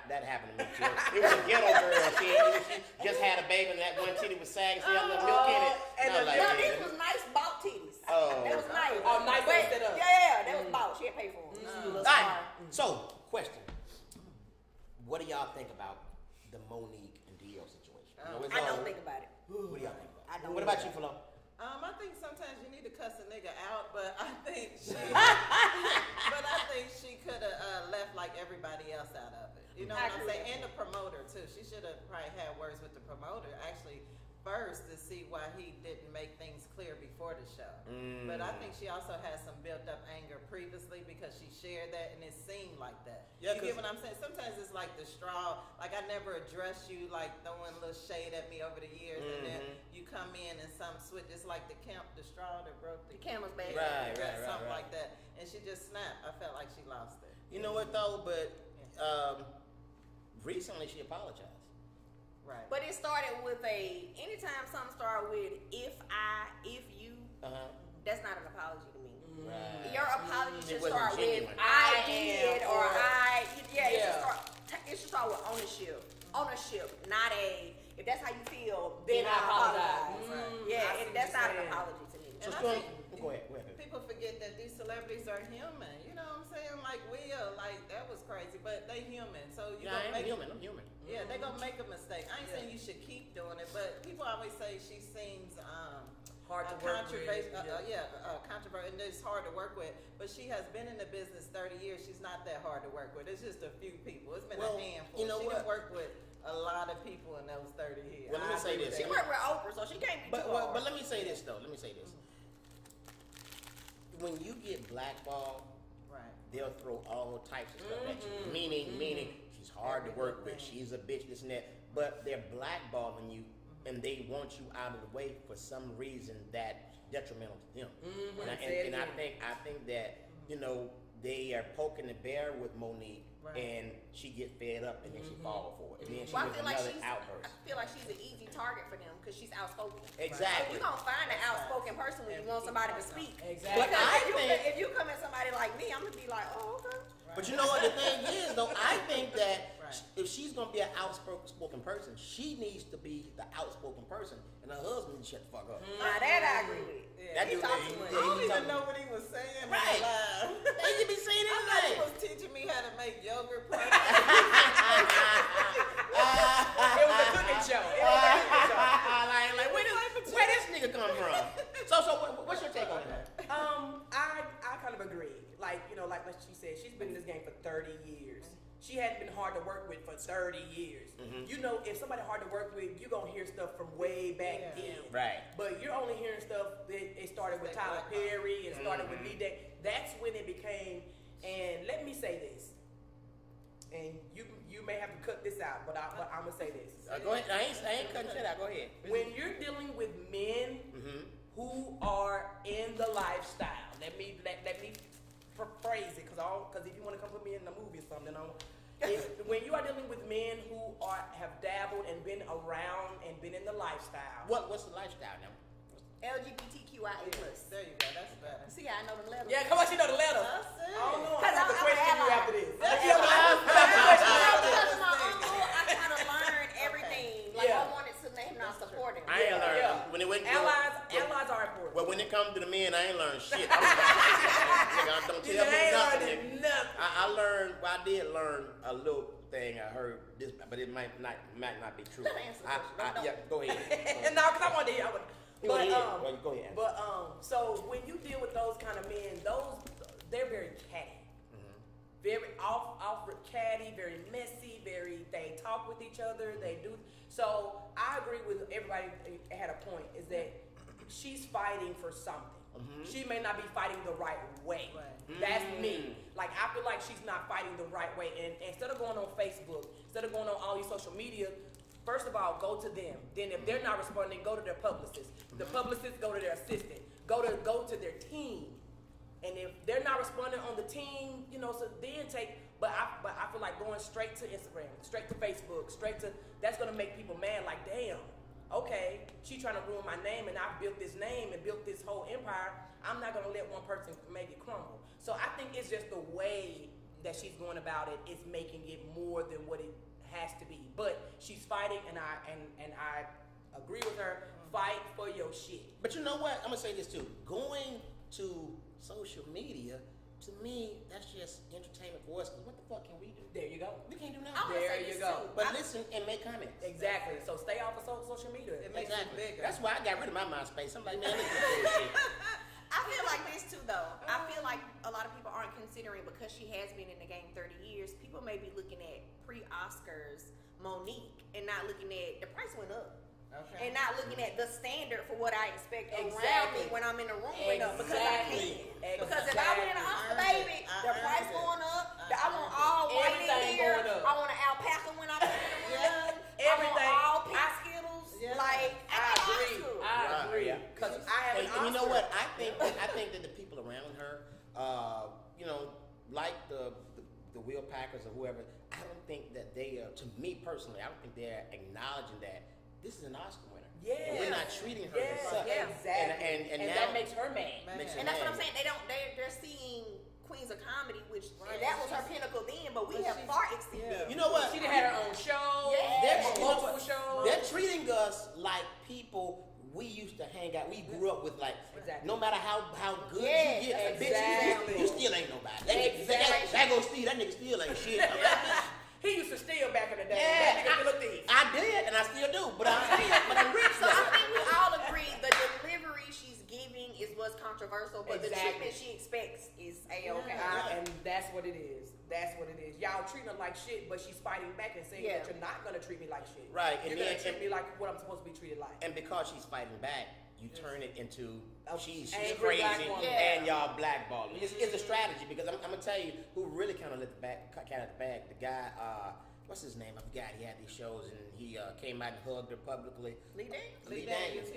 Speaker 1: That happened to me too. It was a ghetto girl. She just had a baby and that one titty was sagging. She had a little milk in it.
Speaker 2: And
Speaker 1: I was like,
Speaker 3: No,
Speaker 1: yeah.
Speaker 3: these was nice bought titties.
Speaker 1: Oh.
Speaker 3: That was nice.
Speaker 2: Oh, nice
Speaker 3: But,
Speaker 2: instead of.
Speaker 3: yeah, that was bought. She had paid for them.
Speaker 1: All right. So, question. What do y'all think about the Monique and Dio situation? You know, it's
Speaker 3: I
Speaker 1: all-
Speaker 3: don't think about it.
Speaker 1: What do y'all think about it?
Speaker 3: I don't
Speaker 1: What
Speaker 3: think
Speaker 1: about you,
Speaker 3: about
Speaker 1: Flo?
Speaker 4: I think sometimes you need to cuss a nigga out, but I think she could have left like everybody else out of it. You know
Speaker 3: I
Speaker 4: what I'm
Speaker 3: agree.
Speaker 4: saying? And the promoter too. She should have probably had words with the promoter actually first to see why he didn't make things clear before the show. But I think she also had some built up anger previously because she shared that and it seemed like that.
Speaker 1: Yeah,
Speaker 4: you get what I'm saying? Sometimes it's like the straw, like I never addressed you, like throwing a little shade at me over the years, and then you come in and some switch. It's like the straw that broke the
Speaker 3: camel's back.
Speaker 1: Right,
Speaker 4: something
Speaker 1: right.
Speaker 4: like that. And she just snapped. I felt like she lost it.
Speaker 1: You know what though? But recently she apologized.
Speaker 4: Right.
Speaker 3: But it started with anytime something started with if you, that's not an apology to me.
Speaker 1: Right.
Speaker 3: Your apology
Speaker 1: It
Speaker 3: should
Speaker 1: wasn't
Speaker 3: start with
Speaker 1: genuine.
Speaker 3: I did or it
Speaker 2: Yeah.
Speaker 3: should start with ownership. Ownership, not if that's how you feel,
Speaker 2: Then I apologize.
Speaker 3: Yeah,
Speaker 2: I see what
Speaker 3: that's
Speaker 2: you're
Speaker 3: not an
Speaker 2: saying.
Speaker 3: apology to me.
Speaker 1: So
Speaker 4: And I
Speaker 1: Storm,
Speaker 4: think
Speaker 1: go ahead.
Speaker 4: people forget that these celebrities are human. You know what I'm saying? Like Will, like that was crazy, but they human. So you
Speaker 1: Yeah,
Speaker 4: gonna
Speaker 1: I'm
Speaker 4: make
Speaker 1: human.
Speaker 4: Yeah, they gonna make a mistake. I ain't saying you should keep doing it, but people always say she seems
Speaker 2: Hard to work with.
Speaker 4: controversial, and it's hard to work with. But she has been in the business 30 years. She's not that hard to work with. It's just a few people. It's been
Speaker 1: Well,
Speaker 4: a handful.
Speaker 1: you know
Speaker 4: she
Speaker 1: what?
Speaker 4: done worked with a lot of people in those 30 years.
Speaker 1: Well, let me say this.
Speaker 3: She worked with Oprah, so she can't be too hard.
Speaker 1: But let me say this though. When you get blackballed,
Speaker 4: Right.
Speaker 1: they'll throw all types of stuff at you. Meaning she's hard to work with, she's a bitch, this and that. But they're blackballing you and they want you out of the way for some reason that's detrimental to them. And I think that, you know, they are poking the bear with Monique and she get fed up and then she fall for it. And then she
Speaker 3: Well,
Speaker 1: has another
Speaker 3: I
Speaker 1: outburst.
Speaker 3: feel like she's an easy target for them because she's outspoken.
Speaker 1: Exactly.
Speaker 3: So you're gonna find an outspoken person when you want somebody to speak.
Speaker 2: Exactly.
Speaker 3: Because
Speaker 1: But
Speaker 3: if you come at somebody like me, I'm gonna be like, oh, okay.
Speaker 1: But you know what the thing is, though? I think that if she's going to be an outspoken person, she needs to be the outspoken person, and her husband needs to shut the fuck up.
Speaker 3: Now that I agree with.
Speaker 1: That dude,
Speaker 3: talk too much.
Speaker 4: I don't even know what he was saying.
Speaker 1: Right.
Speaker 4: Live.
Speaker 1: They could be saying
Speaker 4: I thought he
Speaker 1: anything.
Speaker 4: was teaching me how to make yogurt pudding.
Speaker 2: It was a cooking show.
Speaker 1: Like, where this nigga come from? So what's your take on that?
Speaker 2: I kind of agree. Like, you know, like she said, she's been in this game for 30 years. She hadn't been hard to work with for 30 years. You know, if somebody hard to work with, you're going to hear stuff from way back then.
Speaker 1: Right.
Speaker 2: But you're only hearing stuff that it started with Tyler Perry and started with D-Day. That's when it became, and let me say this, and you may have to cut this out, but I'm going to say this.
Speaker 1: Go ahead. I ain't cutting shit out. Go ahead.
Speaker 2: When you're dealing with men who are in the lifestyle, let me phrase it, because if you want to come put me in the movie or something, when you are dealing with men who have dabbled and been around and been in the lifestyle.
Speaker 1: What's the lifestyle now?
Speaker 3: LGBTQIA+.
Speaker 4: There you go. That's better.
Speaker 3: See, I know the letters.
Speaker 2: Yeah, come on, she know the letters.
Speaker 4: That's it.
Speaker 2: I don't know.
Speaker 3: Because
Speaker 2: I have to question you after this.
Speaker 3: Because my uncle, I try to learn everything. Like, I wanted to let him not support him.
Speaker 1: I ain't learned.
Speaker 2: Yeah.
Speaker 1: When it went
Speaker 2: Allies are important. important.
Speaker 1: Well, when it comes to the men, I ain't learned shit. Nigga, don't tell me nothing. I learned. Well, I did learn a little thing. I heard this, but it might not be true. Yeah, go ahead.
Speaker 2: No, because I want to hear.
Speaker 1: Go ahead.
Speaker 2: But so when you deal with those kind of men, they're very catty, very off catty, very messy, they talk with each other, they do. So I agree with everybody. Had a point is that she's fighting for something. She may not be fighting the right way. That's me. Like, I feel like she's not fighting the right way. And instead of going on Facebook, instead of going on all these social media, first of all, go to them. Then if they're not responding, go to their publicist. The publicist, go to their assistant. Go to their team. And if they're not responding on the team, so then but I feel like going straight to Instagram, straight to Facebook, that's gonna make people mad. Like, damn, okay, she trying to ruin my name, and I built this name and built this whole empire. I'm not gonna let one person make it crumble. So I think it's just the way that she's going about it is making it more than what it has to be. But she's fighting, and I agree with her. Fight for your shit.
Speaker 1: But you know what? I'm gonna say this too. Going to social media, to me, that's just entertainment for us. What the fuck can we do?
Speaker 2: There you go.
Speaker 1: We can't do nothing.
Speaker 2: There you go.
Speaker 1: But listen and make comments.
Speaker 2: Exactly. So stay off of social media.
Speaker 4: It makes it bigger.
Speaker 1: That's why I got rid of my MySpace. I'm like, man, this is bullshit.
Speaker 3: I feel like this too, though. I feel like a lot of people aren't considering, because she has been in the game 30 years, people may be looking at pre-Oscars Monique and not looking at the price went up. Okay. And not looking at the standard for what I expect around me when I'm in the room with them, because I can. Because if I win an Oscar, baby, the price going up. I want all white in here. I want an alpaca when I'm in the room.
Speaker 2: Everything.
Speaker 3: I want all pink Skittles. Like,
Speaker 2: I agree. Because I have an Oscar.
Speaker 1: And you know what? I think that the people around her, like the Will Packers or whoever, I don't think that they are. To me personally, I don't think they're acknowledging that this is an Oscar winner.
Speaker 2: Yeah,
Speaker 1: we're not treating her as such.
Speaker 2: Yeah, exactly.
Speaker 1: And
Speaker 2: that makes her mad.
Speaker 3: And that's what I'm saying. They're seeing Queens of Comedy, which that was her pinnacle then, but we have far exceeded.
Speaker 1: You know what?
Speaker 2: She had her own show. Multiple shows.
Speaker 1: They're treating us like people we used to hang out. We grew up with, like, no matter how good you get, bitch, you still ain't nobody. That goes Steve. That nigga still ain't shit.
Speaker 2: He used to steal back in the day. That nigga still a thief.
Speaker 1: I did, and I still do, but I'm rich.
Speaker 3: So I think we all agree the delivery she's giving is what's controversial, but the treatment she expects is A-okay.
Speaker 2: And that's what it is. That's what it is. Y'all treating her like shit, but she's fighting back and saying that you're not gonna treat me like shit.
Speaker 1: Right.
Speaker 2: You're gonna treat me like what I'm supposed to be treated like.
Speaker 1: And because she's fighting back, you turn it into she's
Speaker 2: angry
Speaker 1: crazy and y'all blackballing. It's a strategy, because I'm gonna tell you who really kind of let the cat out the bag. The guy, what's his name? I forgot. He had these shows and he came out and hugged her publicly.
Speaker 3: Lee Daniels.
Speaker 1: Lee Daniels.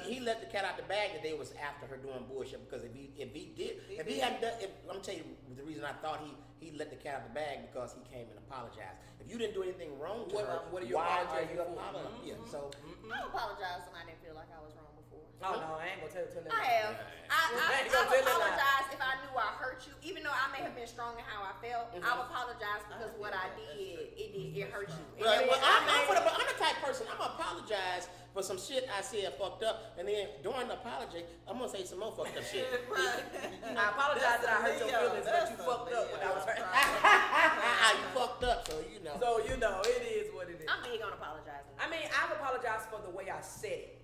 Speaker 1: He let the cat out the bag that they was after her doing bullshit, because if he hadn't done, I'm gonna tell you the reason I thought he let the cat out the bag, because he came and apologized. If you didn't do anything wrong to her,
Speaker 2: what are you apologizing for?
Speaker 1: Yeah, so
Speaker 3: I apologize when I didn't feel like I was wrong before.
Speaker 2: Oh no, I ain't gonna tell them.
Speaker 3: I have. I apologize if I knew I hurt you, even though I may have been strong in how I felt. I apologize because what I did, it hurt you.
Speaker 1: Right. Well, I'm the type person. I'm gonna apologize for some shit I said fucked up, and then during the apology, I'm gonna say some more fucked up shit.
Speaker 2: I apologize that I hurt your feelings, but you fucked up when I was hurt.
Speaker 1: You fucked up, so you know.
Speaker 2: So you know, it is what it is.
Speaker 3: I'm big on apologizing.
Speaker 2: I mean, I've apologized for the way I said it.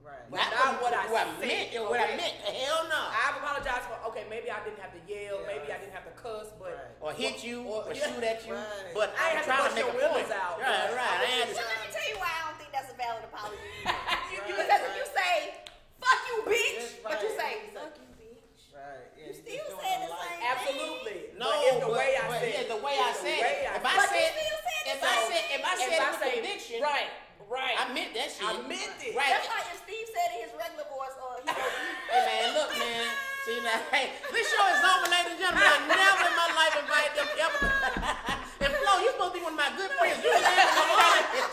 Speaker 4: Right.
Speaker 2: Not what I meant.
Speaker 1: What I meant. Hell no.
Speaker 2: I've apologized for, maybe I didn't have to yell, maybe I didn't have to cuss, but
Speaker 1: or hit you, or shoot at you.
Speaker 4: Right.
Speaker 1: But
Speaker 2: I
Speaker 1: I'm
Speaker 2: had to
Speaker 1: trying
Speaker 2: bust
Speaker 1: to make
Speaker 2: your
Speaker 1: a point.
Speaker 2: willies out.
Speaker 1: Right.
Speaker 3: So let me tell you why I don't think that's a valid apology. Because if you say, fuck you, bitch, but you say, fuck you, bitch.
Speaker 4: Right. Yeah,
Speaker 3: You still say the same thing.
Speaker 2: Absolutely.
Speaker 1: No,
Speaker 2: but it's the way I said it.
Speaker 1: Yeah, the way I said it. If I said it with conviction,
Speaker 2: right.
Speaker 1: I meant that shit.
Speaker 2: I meant it.
Speaker 1: Right.
Speaker 3: That's like if Steve said in his regular voice,
Speaker 1: Hey man, look man. See now, hey, this show is over, ladies and gentlemen. I never in my life invited them ever. And Flo, you supposed to be one of my good friends. You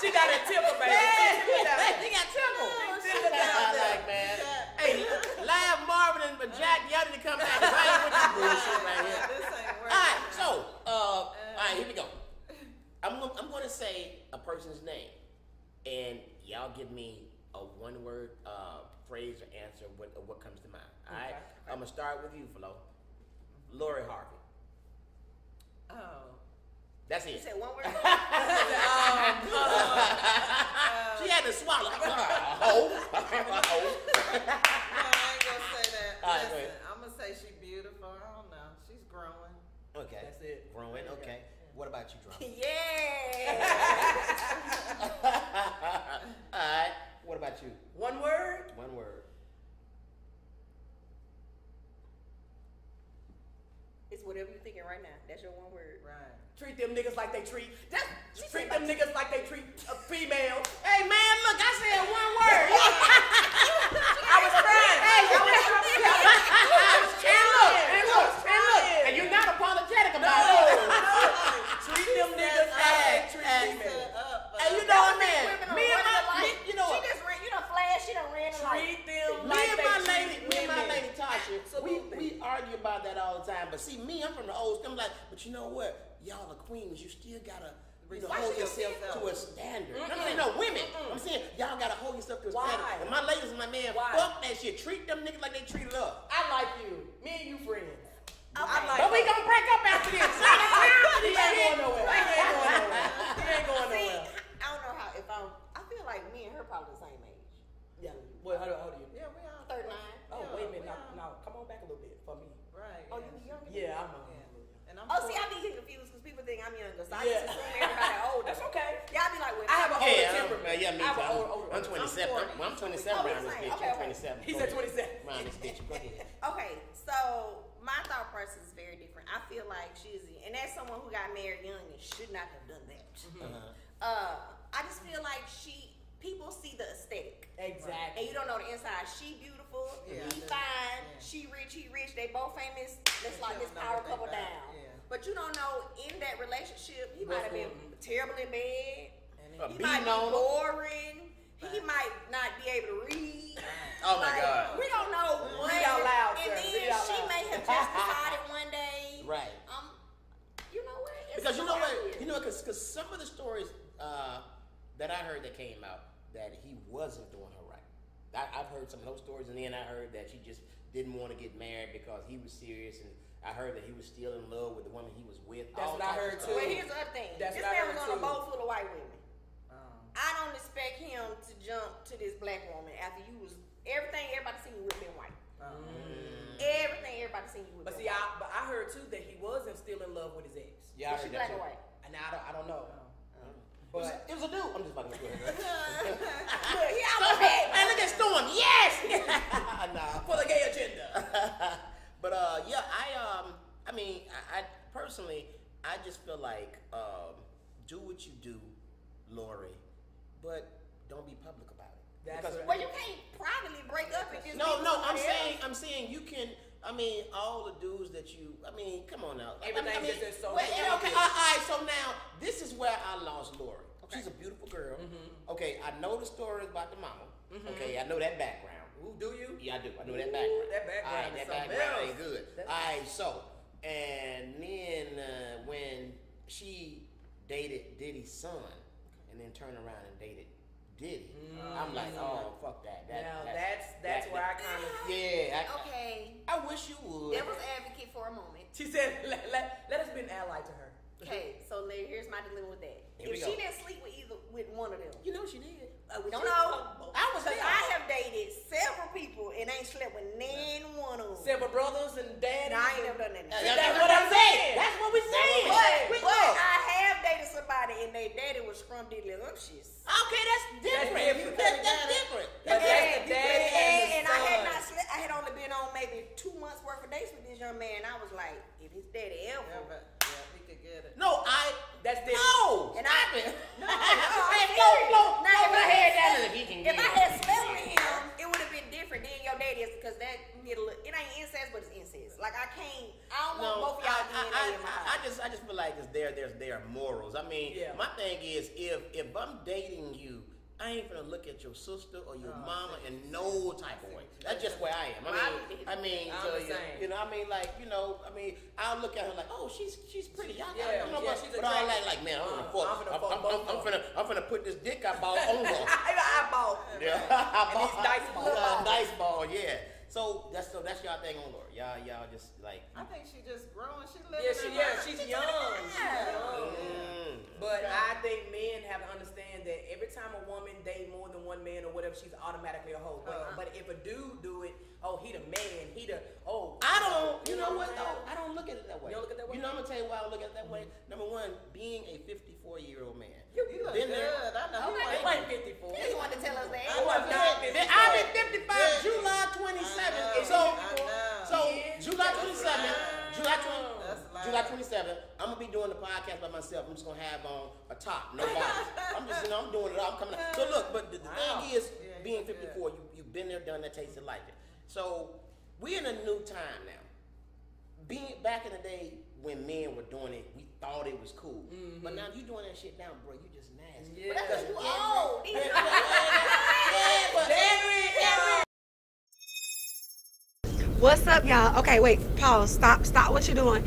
Speaker 2: She got a tickle, baby.
Speaker 1: She got tickled. I like, man. Hey, Live Marvin and Jack, y'all need to come back. I ain't with this bullshit right here.
Speaker 4: This ain't working.
Speaker 1: All right, so, all right, here we go. I'm going to say a person's name, and y'all give me a one-word phrase or answer what comes to mind. All right? I'm gonna start with you, Flo. Lori Harvey.
Speaker 4: Oh.
Speaker 1: That's it.
Speaker 3: You said one word.
Speaker 1: She had to swallow.
Speaker 4: No, I ain't gonna say that.
Speaker 1: All right, go
Speaker 4: Listen,
Speaker 1: ahead.
Speaker 4: I'm gonna say she's beautiful. I don't know. She's growing.
Speaker 1: Okay.
Speaker 2: That's it.
Speaker 1: Growing. Okay. What about you, Drama?
Speaker 3: Yeah.
Speaker 1: All right. What about you?
Speaker 2: One word?
Speaker 1: One word.
Speaker 3: It's whatever you're thinking right now. That's your one word.
Speaker 4: Right.
Speaker 2: Treat them niggas like they treat.
Speaker 3: She
Speaker 2: Treat
Speaker 3: said
Speaker 2: them niggas like they treat a female.
Speaker 1: Hey, man, look, I said one word.
Speaker 2: I was crying. Hey, I was trying.
Speaker 1: And you're not apologetic about
Speaker 2: No.
Speaker 1: it.
Speaker 2: Treat them niggas like they treat females.
Speaker 1: Hey, you know what, man? Me and
Speaker 3: She just ran. You done flashed. She done ran.
Speaker 2: Treat them
Speaker 1: Me
Speaker 2: like
Speaker 1: and
Speaker 2: they
Speaker 1: my
Speaker 2: treat
Speaker 1: lady,
Speaker 2: women.
Speaker 1: Tasha,
Speaker 2: Absolutely.
Speaker 1: we argue about that all the time. But see, me, I'm from the old school. I'm like, but you know what? Y'all are queens. You still gotta, hold yourself to a standard. I'm saying, no, women. I'm saying, y'all gotta hold yourself to a standard.
Speaker 2: Why?
Speaker 1: And my ladies and my man,
Speaker 2: Why?
Speaker 1: fuck that shit. Treat them niggas like they treated us.
Speaker 2: I like you. Me and you friends.
Speaker 3: Okay.
Speaker 1: But we gonna break up after this.
Speaker 2: He ain't going nowhere. He ain't going
Speaker 3: See,
Speaker 2: nowhere.
Speaker 3: I don't know how. I feel like me and her probably the same age.
Speaker 2: Yeah. What? How old are you?
Speaker 4: Yeah, we all
Speaker 3: 39.
Speaker 2: Oh,
Speaker 4: Yeah,
Speaker 2: wait a minute.
Speaker 4: we
Speaker 2: Now, come on back a little bit for me.
Speaker 4: Right.
Speaker 3: Oh, you younger?
Speaker 2: Yeah, I'm.
Speaker 4: And I'm
Speaker 3: Oh, see, I
Speaker 4: 40.
Speaker 3: be getting confused because people think I'm younger, so I
Speaker 2: Yeah.
Speaker 3: just assume everybody older.
Speaker 2: That's okay.
Speaker 3: Y'all be like, well,
Speaker 2: I have an older
Speaker 1: Yeah,
Speaker 2: temperament.
Speaker 1: yeah, me
Speaker 2: I have
Speaker 1: too.
Speaker 2: an older.
Speaker 1: I'm 27. I'm 27
Speaker 3: Oh,
Speaker 1: around this
Speaker 3: same.
Speaker 1: bitch.
Speaker 3: Okay,
Speaker 1: I'm
Speaker 3: okay.
Speaker 1: 27.
Speaker 2: He said 27.
Speaker 1: Around this bitch. Go ahead.
Speaker 3: Okay, so my thought process is very different. I feel like and that's someone who got married young and should not have done that. I just feel like people see the aesthetic.
Speaker 2: Exactly.
Speaker 3: And you don't know the inside. She beautiful,
Speaker 4: Yeah,
Speaker 3: he
Speaker 4: I do.
Speaker 3: fine,
Speaker 4: Yeah.
Speaker 3: she rich, he rich, they both famous. Let's
Speaker 4: You
Speaker 3: like this
Speaker 4: don't know
Speaker 3: power
Speaker 4: what they
Speaker 3: couple
Speaker 4: about.
Speaker 3: down.
Speaker 4: Yeah.
Speaker 3: But you don't know in that relationship, he
Speaker 2: What's
Speaker 3: might have been
Speaker 2: going on?
Speaker 3: terrible in bed.
Speaker 4: And
Speaker 1: A
Speaker 3: He
Speaker 1: beating
Speaker 3: might be
Speaker 1: on her.
Speaker 3: boring. He
Speaker 4: Right.
Speaker 3: might not be able to read.
Speaker 1: Oh my
Speaker 3: Like,
Speaker 1: God.
Speaker 3: We don't know what.
Speaker 2: Read out loud,
Speaker 3: and
Speaker 2: sir.
Speaker 3: then
Speaker 2: Read out
Speaker 3: she
Speaker 2: loud.
Speaker 3: may have just decided one day.
Speaker 1: Right.
Speaker 3: You know what? It's
Speaker 1: Because you
Speaker 3: so
Speaker 1: know what?
Speaker 3: obvious.
Speaker 1: You know, because some of the stories that I heard that came out that he wasn't doing her right. I've heard some of those stories, and then I heard that she just didn't want to get married because he was serious, and I heard that he was still in love with the woman he was with.
Speaker 2: That's
Speaker 1: all
Speaker 2: what I
Speaker 1: types of
Speaker 2: heard,
Speaker 1: stuff.
Speaker 3: Well, here's the other thing.
Speaker 2: That's
Speaker 3: This
Speaker 2: what I
Speaker 3: man
Speaker 2: heard,
Speaker 3: was on a
Speaker 2: too.
Speaker 3: boat full of white women.
Speaker 4: Um,
Speaker 3: I don't expect him to jump to this black woman after you was everything everybody seen you with been white. Everything everybody seen you with.
Speaker 2: But
Speaker 3: been
Speaker 2: see,
Speaker 3: white.
Speaker 2: I heard too that he wasn't still in love with his ex.
Speaker 1: Yeah, I
Speaker 3: Is she
Speaker 1: heard
Speaker 3: black
Speaker 1: that
Speaker 3: or
Speaker 1: too.
Speaker 3: white?
Speaker 2: And I don't know.
Speaker 1: But it was a dude. I'm just fucking with you.
Speaker 3: Look, he out of bed.
Speaker 1: Hey, look at Storm. Yes. Nah.
Speaker 2: For the gay agenda.
Speaker 1: But yeah, I mean, I personally, I just feel like do what you do, Lori, but don't be public about it.
Speaker 2: That's
Speaker 1: Because-
Speaker 2: right.
Speaker 3: Well, you can't privately break up and just
Speaker 1: No,
Speaker 3: be
Speaker 1: no,
Speaker 3: with somebody else.
Speaker 1: I'm saying you can. I mean, all the dudes that you. I mean, come on now.
Speaker 2: Everything
Speaker 1: I mean,
Speaker 2: that's in social
Speaker 1: well,
Speaker 2: media.
Speaker 1: okay, all right. So now this is where I lost Lori. She's a beautiful girl. Okay, I know the story about the mama. Okay, I know that background.
Speaker 2: Ooh, do you?
Speaker 1: Yeah, I do. I know that background.
Speaker 2: that background
Speaker 1: All right,
Speaker 2: is
Speaker 1: that
Speaker 2: something
Speaker 1: background
Speaker 2: else.
Speaker 1: ain't good.
Speaker 2: That's-
Speaker 1: All right, so and then when she dated Diddy's son, and then turned around and dated Diddy, I'm like, oh fuck that.
Speaker 2: Now that's where I kind of.
Speaker 1: Yeah.
Speaker 3: Okay.
Speaker 1: I wish you would.
Speaker 3: Devil's advocate for a moment.
Speaker 2: She said, let us be an ally to her.
Speaker 3: Okay, so here's my dilemma with that.
Speaker 1: Here we
Speaker 3: If she
Speaker 1: go.
Speaker 3: didn't sleep with one of them,
Speaker 1: You know she did.
Speaker 3: we don't know.
Speaker 1: I was
Speaker 3: Because
Speaker 1: there.
Speaker 3: I have dated several people and ain't slept with nan one of them.
Speaker 2: Several brothers and daddies.
Speaker 3: No, I ain't
Speaker 2: and-
Speaker 3: never done that.
Speaker 2: That's what I'm saying.
Speaker 1: That's what we saying.
Speaker 3: But I have dated somebody and their daddy was scrumdiddlyumptious.
Speaker 1: Okay, that's different.
Speaker 2: different.
Speaker 1: That's different.
Speaker 2: But that's the daddy and the
Speaker 3: I had
Speaker 2: son.
Speaker 3: not slept. I had only been on maybe 2 months worth of dates with this young man. I was like, if his daddy ever.
Speaker 4: yeah, but he could get it.
Speaker 1: No,
Speaker 2: That's different.
Speaker 1: no.
Speaker 3: And
Speaker 1: Stop
Speaker 3: I-
Speaker 1: it.
Speaker 3: No,
Speaker 1: Hey,
Speaker 3: I'm
Speaker 1: Flo,
Speaker 3: serious.
Speaker 1: Flo,
Speaker 3: Now,
Speaker 1: Flo,
Speaker 3: if
Speaker 1: my
Speaker 3: I
Speaker 1: head
Speaker 3: had
Speaker 1: down
Speaker 3: slept-
Speaker 1: if he can
Speaker 3: If
Speaker 1: get
Speaker 3: I
Speaker 1: it.
Speaker 3: had slept with him, it would have been different than your daddy is because that it ain't incest, but it's incest. Like I don't want both of y'all DNA in my house.
Speaker 1: I just feel like it's their morals. I mean,
Speaker 2: Yeah.
Speaker 1: my thing is if I'm dating you, I ain't gonna look at your sister or your mama in no type of way. That's just where I am. I mean,
Speaker 2: I'm the same.
Speaker 1: you know, I mean, like, you know, I mean, I'll look at her like, oh, she's pretty. I don't know
Speaker 2: she's
Speaker 1: but I'll like, man, I'm finna put this dick eyeball on her.
Speaker 2: Eyeball.
Speaker 1: Yeah,
Speaker 2: And these dice balls.
Speaker 1: Dice ball, yeah. So that's y'all thing on Lord. Y'all just like.
Speaker 4: I think she just growing. She living.
Speaker 2: She's young. She's young. But I think men have to understand that every time a woman date more than one man or whatever, she's automatically a hoe. But if a dude do it, oh, he the man. I
Speaker 1: don't. You know what though? I don't look at it that way.
Speaker 2: You don't look at it that way?
Speaker 1: You know, I'm gonna tell you why I don't look at it that way. Number one, being a 54-year-old man.
Speaker 4: You look
Speaker 1: been
Speaker 4: good.
Speaker 1: there.
Speaker 4: I know.
Speaker 2: He ain't 54.
Speaker 3: He just wanted to tell us that.
Speaker 2: I was not 54.
Speaker 1: I'll be 55 July 27th. So July 27th. July 27th, I'm gonna be doing the podcast by myself. I'm just gonna have on a top, no bottom. I'm just, you know, I'm doing it all. I'm coming out. So look, but the thing is, being 54, you've been there, done that, tasted like it. So we're in a new time now. Being back in the day when men were doing it, we thought it was cool. But now you doing that shit now, bro. You just nasty.
Speaker 3: But that's because you old.
Speaker 6: What's up, y'all? Okay, wait, pause, stop what you're doing.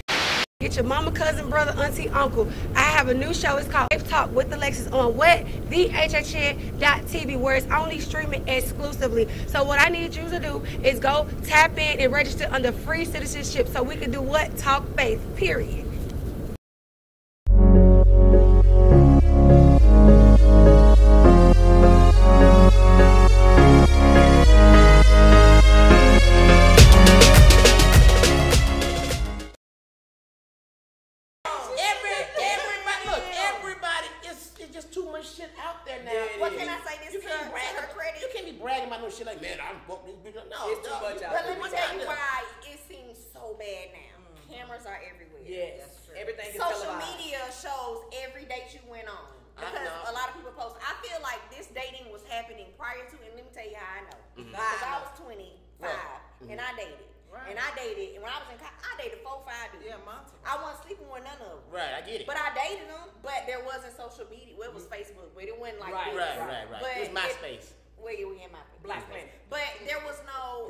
Speaker 6: Get your mama, cousin, brother, auntie, uncle. I have a new show. It's called Live Talk with Alexis on what? TheHHN.TV, where it's only streaming exclusively. So what I need you to do is go tap in and register under free citizenship so we can do what? Talk faith, period.
Speaker 1: Shit like, man, I'm booked this bitch. No,
Speaker 2: it's too much out
Speaker 3: there.
Speaker 2: But
Speaker 3: let me tell you why it seems so bad now. Cameras are everywhere.
Speaker 2: Yes, everything is
Speaker 3: Social media shows every date you went on. Because a lot of people post. I feel like this dating was happening prior to, and let me tell you how I know. Because I was 25 and I dated. And I dated, and when I was in college, I dated 4 or 5 dudes.
Speaker 4: Yeah, Monty.
Speaker 3: I wasn't sleeping with none of them.
Speaker 1: Right, I get it.
Speaker 3: But I dated them, but there wasn't social media. Well, it was Facebook, but it wasn't like
Speaker 1: Right.
Speaker 3: But
Speaker 1: it was MySpace.
Speaker 3: Where you in my
Speaker 2: Black Planet.
Speaker 3: But there was no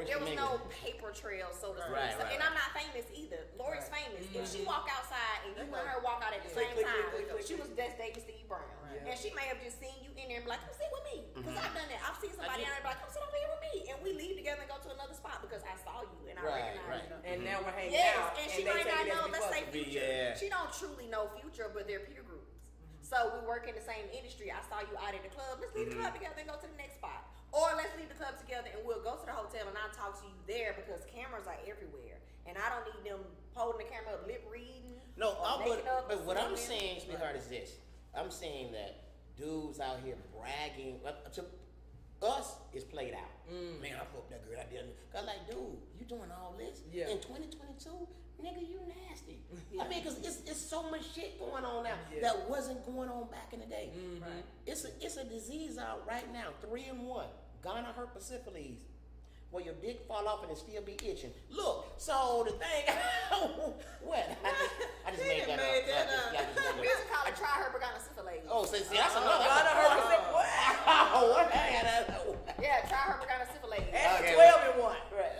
Speaker 3: paper trail, so to speak.
Speaker 1: Right.
Speaker 3: And I'm not famous either. Lori's famous. If she walk outside and you and her walk out at the same time, she was just dating Steve Brown. And she may have just seen you in there and be like, come sit with me. Because I've done that. I've seen somebody in there and be like, come sit over here with me. And we leave together and go to another spot because I saw you and I recognize you.
Speaker 2: And now we're hanging out.
Speaker 3: And she might not know, let's say Future.
Speaker 1: Yeah.
Speaker 3: She don't truly know Future, but they're peer groups. So we work in the same industry. I saw you out at the club. Let's leave the club together and go to the next spot. Or let's leave the club together and we'll go to the hotel and I'll talk to you there because cameras are everywhere. And I don't need them holding the camera up, lip reading.
Speaker 1: No, but what I'm saying, sweetheart, is this. I'm saying that dudes out here bragging, to us, it's played out. Man, I fucked that girl. I didn't. Cause like, dude, you doing all this in 2022? Nigga, you nasty. I mean, cause it's so much shit going on now that wasn't going on back in the day. Right. It's a disease out right now. 3-in-1. Ghana herpes syphilis. Where your dick fall off and it still be itching. Look, so the thing. What? I just made that up.
Speaker 3: We used to call it triherpagona syphilis.
Speaker 1: Oh, see, that's another.
Speaker 2: Ghana herpes syphilis.
Speaker 3: Yeah, triherpagona syphilis.
Speaker 2: That's a 12-in-1.
Speaker 1: Right.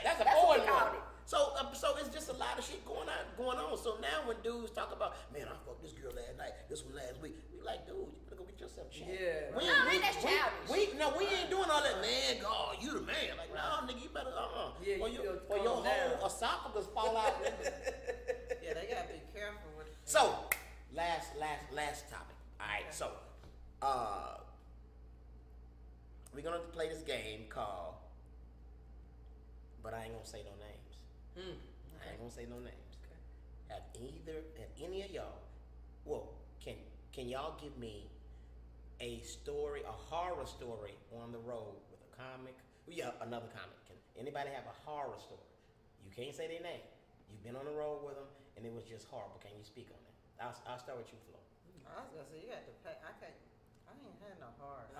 Speaker 1: That's a 4-in-1. So it's just a lot of shit going on. So now when dudes talk about, man, I fucked this girl last night, this one last week, we like, dude, you better go get yourself checked.
Speaker 2: Yeah.
Speaker 3: That's childish.
Speaker 1: We ain't doing all that, man. God, you the man. Like, no, nigga, you better
Speaker 2: Yeah,
Speaker 1: or your whole esophagus fall out.
Speaker 4: Yeah, they gotta be careful with it.
Speaker 1: So, last topic. All right, so we're gonna play this game called, but I ain't gonna say no names. I ain't gonna say no names. Okay. Have any of y'all? Well, can y'all give me a story, a horror story on the road with a comic? Yeah, another comic. Can anybody have a horror story? You can't say their name. You've been on the road with them, and it was just horrible. Can you speak on it? I'll start with you, Flo.
Speaker 4: I was gonna say you got to pay. I ain't had no horror.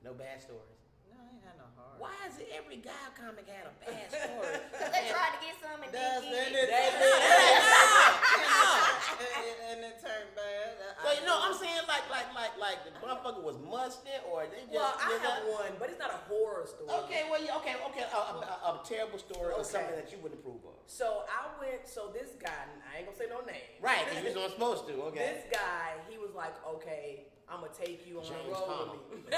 Speaker 1: No bad stories.
Speaker 4: No, I ain't had no horror.
Speaker 1: Why is it every guy comic had a bad story?
Speaker 3: Because they tried to get some and didn't get it.
Speaker 4: And it turned bad.
Speaker 1: So I'm saying like like the motherfucker was musty, or they just?
Speaker 2: Well, I have one, but it's not a horror story.
Speaker 1: Okay, well, okay. A terrible story or something that you wouldn't approve of.
Speaker 2: So this guy, I ain't gonna say no name.
Speaker 1: Right, because you're not supposed to. Okay.
Speaker 2: This guy, he was like, okay, I'm gonna take you on
Speaker 1: James
Speaker 2: a road
Speaker 1: Conner.
Speaker 2: with me.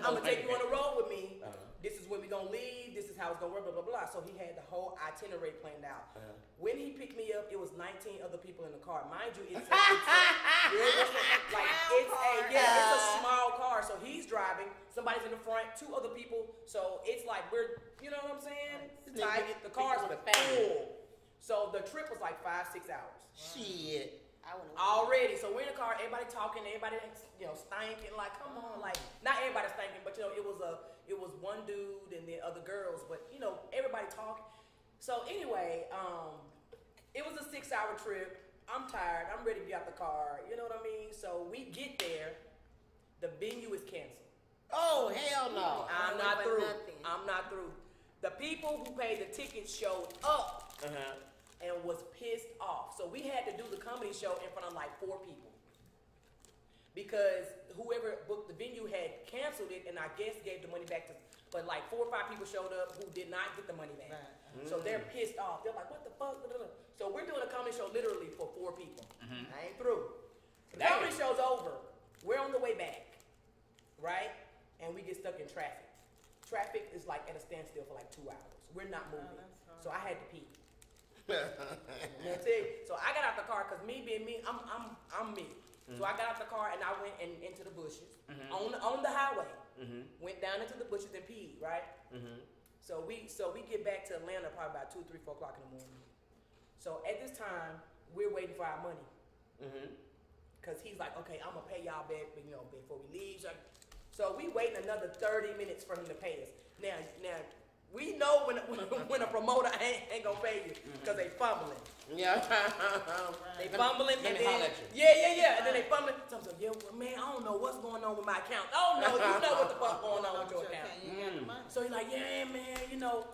Speaker 2: I'm gonna take you on a road with me. This is where we gonna leave. This is how it's gonna work. Blah blah blah. So he had the whole itinerary planned out. When he picked me up, it was 19 other people in the car. Mind you, it's a small car. So he's driving. Somebody's in the front. 2 other people. So it's like you know what I'm saying? It's tight. The car's full. So the trip was like 5-6 hours.
Speaker 1: Shit.
Speaker 2: Already, so we're in the car, everybody talking, everybody stinking, like come on, like not everybody stinking, but it was one dude and the other girls, but everybody talking. So anyway, it was a 6-hour trip. I'm tired. I'm ready to be out the car. You know what I mean? So we get there, the venue is canceled.
Speaker 1: Oh hell no!
Speaker 2: I'm not through. I'm not through. The people who paid the tickets showed up. And was pissed off. So we had to do the comedy show in front of like 4 people. Because whoever booked the venue had canceled it, and I guess gave the money back to, but like 4 or 5 people showed up who did not get the money back. So they're pissed off. They're like, what the fuck? So we're doing a comedy show literally for 4 people. I ain't through. The comedy show's over. We're on the way back, right? And we get stuck in traffic. Traffic is like at a standstill for like 2 hours. We're not moving. So I had to pee. So I got out the car because me being me, I'm me. So I got out the car and I went into the bushes on the highway. Went down into the bushes and peed, right? So we get back to Atlanta probably about 2, 3, 4 o'clock in the morning. So at this time we're waiting for our money because he's like, okay, I'm gonna pay y'all back, before we leave. So we waiting another 30 minutes for him to pay us. Now. We know when a promoter ain't gonna pay you because they fumbling.
Speaker 1: Yeah.
Speaker 2: They fumbling.
Speaker 1: Let me holler at you.
Speaker 2: Yeah. And then they fumbling. So I'm like, man, I don't know what's going on with my account. Oh no, you know what the fuck going on with your account. So he's like, yeah, man,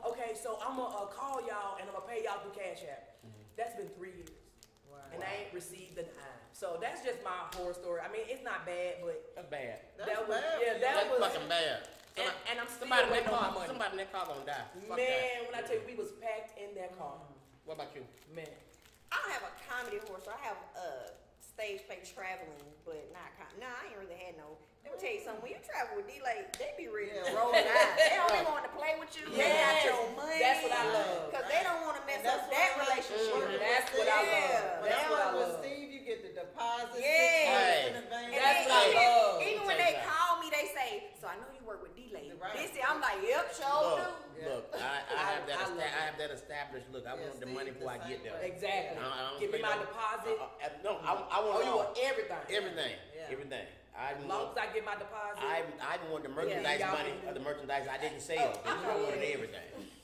Speaker 2: okay, so I'm gonna call y'all and I'm gonna pay y'all through Cash App. That's been 3 years. And I ain't received a dime. So that's just my horror story. I mean, it's not bad, but
Speaker 1: that's bad.
Speaker 2: That was
Speaker 1: fucking bad.
Speaker 2: And I'm still
Speaker 1: somebody
Speaker 2: waiting on my money.
Speaker 1: Somebody in that car gonna die. Fuck
Speaker 2: man, when I tell you, we was packed in that car.
Speaker 1: What about you?
Speaker 2: Man.
Speaker 3: I don't have a comedy horror, so I have stage play traveling, but not comedy. Nah, I ain't really had no. Let me tell you something. When you travel with D-Lay, they be ready to roll it out. They only want to play with you. They got your money.
Speaker 2: That's what I love.
Speaker 3: Because they don't want to mess up that relationship.
Speaker 2: That's what I love. That's what I love.
Speaker 4: With Steve, you get the deposit.
Speaker 3: Yeah.
Speaker 2: That's what I love.
Speaker 3: Even when they call me, they say, so I know you work with D-Lay. I'm like, yep, sure do.
Speaker 1: Look, I have that established. Look, I want the money before I get there.
Speaker 2: Exactly. Give me my deposit.
Speaker 1: No, I want
Speaker 2: you want everything.
Speaker 1: Everything.
Speaker 2: As long as I get my deposit.
Speaker 1: I want the merchandise money or the merchandise I didn't sell. I wanted everything.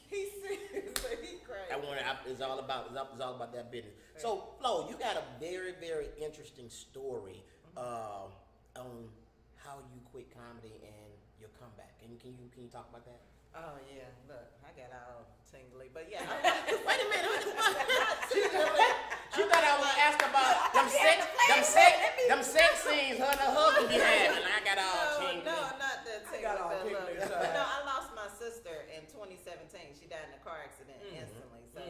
Speaker 4: He's serious, but he crazy.
Speaker 1: It's all about that business. So, Flo, you got a very, very interesting story on how you quit comedy and your comeback. Can you talk about that?
Speaker 4: Oh yeah, look, I got all tingly, but yeah.
Speaker 1: Wait a minute. She thought I was ask about them sex scenes her and her husband be having. I got all tingly.
Speaker 4: No, not that tingly.
Speaker 2: No,
Speaker 4: I lost my sister in 2017. She died in a car accident instantly. So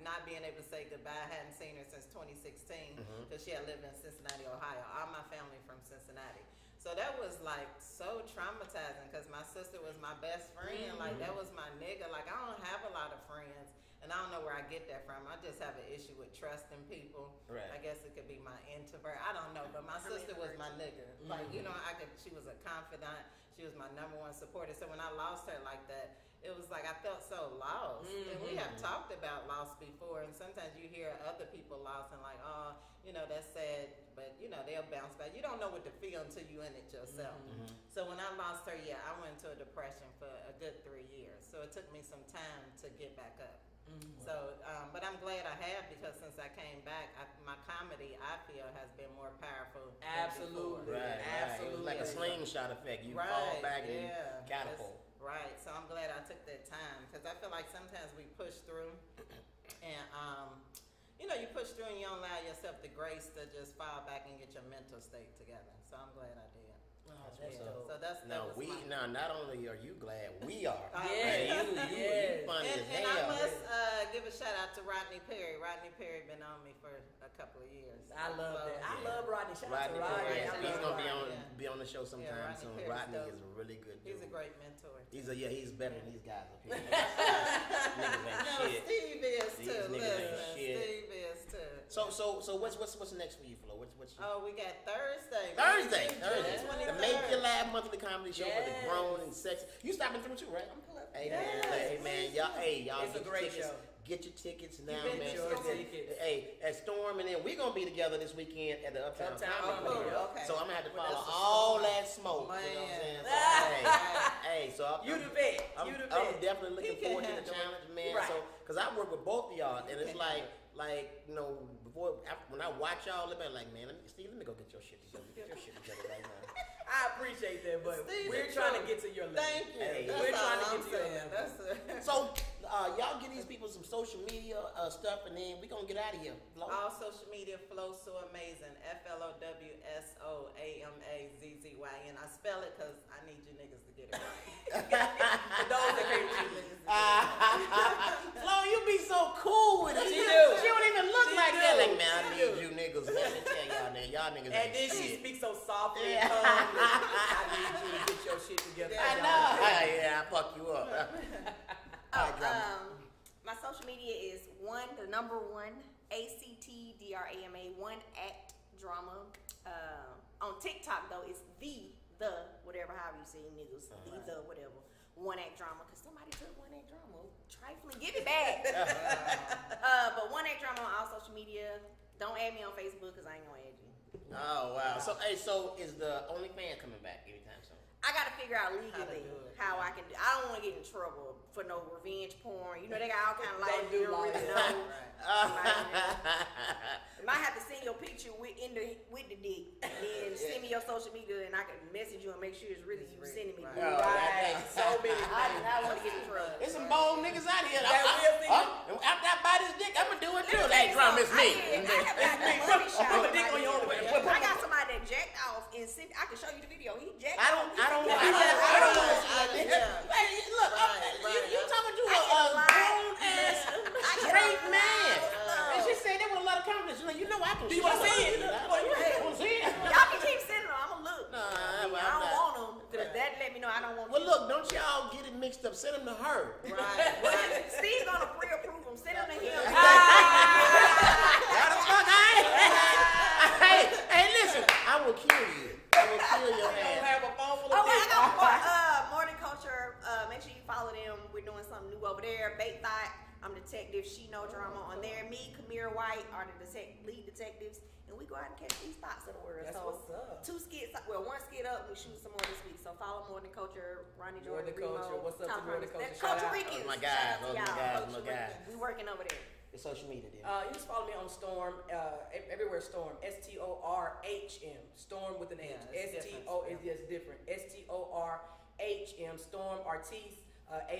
Speaker 4: not being able to say goodbye. I hadn't seen her since 2016 because she had lived in Cincinnati, Ohio. All my family from Cincinnati. So that was like so traumatizing because my sister was my best friend. Like that was my nigga. Like I don't have a lot of friends and I don't know where I get that from. I just have an issue with trusting people.
Speaker 1: Right.
Speaker 4: I guess it could be my introvert. I don't know, but my sister was my nigga. Like, she was a confidant. She was my #1 supporter. So when I lost her like that, it was like I felt so lost. And we have talked about loss before, and sometimes you hear other people lost and like, oh, that's sad, but they'll bounce back. You don't know what to feel until you in it yourself. So when I lost her, I went into a depression for a good 3 years. So it took me some time to get back up. So, but I'm glad I have because since I came back, my comedy, I feel, has been more powerful.
Speaker 2: Absolutely.
Speaker 1: Right. Absolutely. It was like a slingshot effect. You fall back and catapult.
Speaker 4: Right. So I'm glad I took that time because I feel like sometimes we push through and, you know, you push through and you don't allow yourself the grace to just fall back and get your mental state together. So I'm glad I did. So that's
Speaker 1: not only are you glad, we are.
Speaker 4: Yes.
Speaker 1: You funny as
Speaker 4: and
Speaker 1: hell.
Speaker 4: I must give a shout out to Rodney Perry. Rodney Perry been on me for a couple of years.
Speaker 2: I love that. I love Rodney. Shout out to Rodney.
Speaker 1: He's gonna be on the show sometime soon. Rodney is a really good dude.
Speaker 4: He's a great mentor.
Speaker 1: He's better than these guys up here. Niggas ain't shit.
Speaker 4: Steve is too.
Speaker 1: These niggas ain't shit.
Speaker 4: Steve is too.
Speaker 1: So what's next for you, Flo? What's
Speaker 4: we got Thursday.
Speaker 1: Thursday. The Make You Laugh monthly comedy show for the grown and sexy. You stopping through too, right? I'm pulling up. Hey man, y'all
Speaker 2: it's a great show.
Speaker 1: Get your tickets now,
Speaker 2: man.
Speaker 1: Hey, at Storm, and then we're gonna be together this weekend at the Uptown Comedy Club.
Speaker 4: Okay.
Speaker 1: So I'm gonna have to follow all that smoke.
Speaker 4: Man.
Speaker 1: You know what I'm saying? So I'm definitely looking forward to the challenge, man.
Speaker 2: Right.
Speaker 1: So, cause I work with both of y'all, and it's like you know, when I watch y'all, I'm like, man, let me go get your shit together. Get your shit together right now.
Speaker 2: I appreciate that, but
Speaker 4: Steve,
Speaker 2: we're trying to get to your level.
Speaker 4: Thank you.
Speaker 1: Hey,
Speaker 2: we're trying to get to your level.
Speaker 1: So, y'all give these people some social media stuff, and then we gonna get out of here. Flo.
Speaker 4: All social media flow so amazing. FLOWSOAMAZZYN. I spell it because I need you niggas to get it right.
Speaker 2: For those that can't read niggas.
Speaker 1: Flo, you be so cool with it.
Speaker 2: She do.
Speaker 1: She don't even look
Speaker 2: She
Speaker 1: like
Speaker 2: do.
Speaker 1: that. Like, man, I
Speaker 2: She
Speaker 1: need
Speaker 2: do.
Speaker 1: you niggas. Let me tell y'all, man, y'all niggas.
Speaker 2: And
Speaker 1: ain't
Speaker 2: then she
Speaker 1: shit.
Speaker 2: speaks so softly and calmly. I need you to get your shit together.
Speaker 1: I know. Yeah, I fuck you up.
Speaker 3: My social media is the number one, ACTDRAMA, one act drama. On TikTok though, it's the whatever, however you say niggas, the whatever, one act drama. Cause somebody took one act drama, trifling, give it back. But one act drama on all social media. Don't add me on Facebook cause I ain't gonna add you.
Speaker 1: Oh wow. So is the OnlyFans coming back anytime soon?
Speaker 3: I gotta figure out legally how I can do. I don't want to get in trouble for no revenge porn. You know they got all kind of life. You don't really know. You might have to send your picture with the dick, and then send me your social media, and I can message you and make sure it's really you sending me.
Speaker 2: Right. So many.
Speaker 3: I do not want to get in trouble.
Speaker 1: There's some bold niggas out here.
Speaker 2: That
Speaker 1: After I buy this dick, I'ma do it too. That drum is me.
Speaker 3: I have got the money shot.
Speaker 2: Put a dick on your own.
Speaker 3: I got somebody that jacked off and sent. I can show you the video. He jacked
Speaker 1: I
Speaker 3: off.
Speaker 1: don't want to see that. Hey, look, you talking to a grown ass straight man, and she said that with a lot of confidence. You know I can.
Speaker 2: Do you want to see it?
Speaker 1: I want to see it.
Speaker 3: Y'all can keep sending them. I'ma look.
Speaker 1: Nah,
Speaker 3: I don't want them. Cause that let me know I don't want.
Speaker 1: Well, look, don't y'all get it mixed up. Send them to her.
Speaker 3: Right. Steve's gonna pre-approve them. Send them to him.
Speaker 1: Hey, listen, I will kill you. I will kill your ass.
Speaker 2: Have a phone full of
Speaker 3: I
Speaker 2: dick.
Speaker 3: got Morning Culture. Make sure you follow them. We're doing something new over there. Bait Thought. I'm Detective She No Drama on there. Me, Kamira White are the lead detectives, and we go out and catch these thoughts of the world.
Speaker 2: That's
Speaker 3: so
Speaker 2: what's up.
Speaker 3: 2 skits. Well, 1 skit up. We shoot some more this week. So follow Morning Culture. Ronnie Jordan,
Speaker 2: Culture.
Speaker 3: Remo,
Speaker 2: What's up
Speaker 3: Tom
Speaker 2: to Morning
Speaker 3: Herman.
Speaker 2: Culture? Shout
Speaker 3: Culture
Speaker 2: out.
Speaker 3: Ricans.
Speaker 1: Those my guys.
Speaker 3: Shout out to y'all. We working over there.
Speaker 1: Your social media, then.
Speaker 2: You just follow me on Storm, everywhere Storm, STORHM, Storm with an H, it's different, STORHM, Storm Artiste,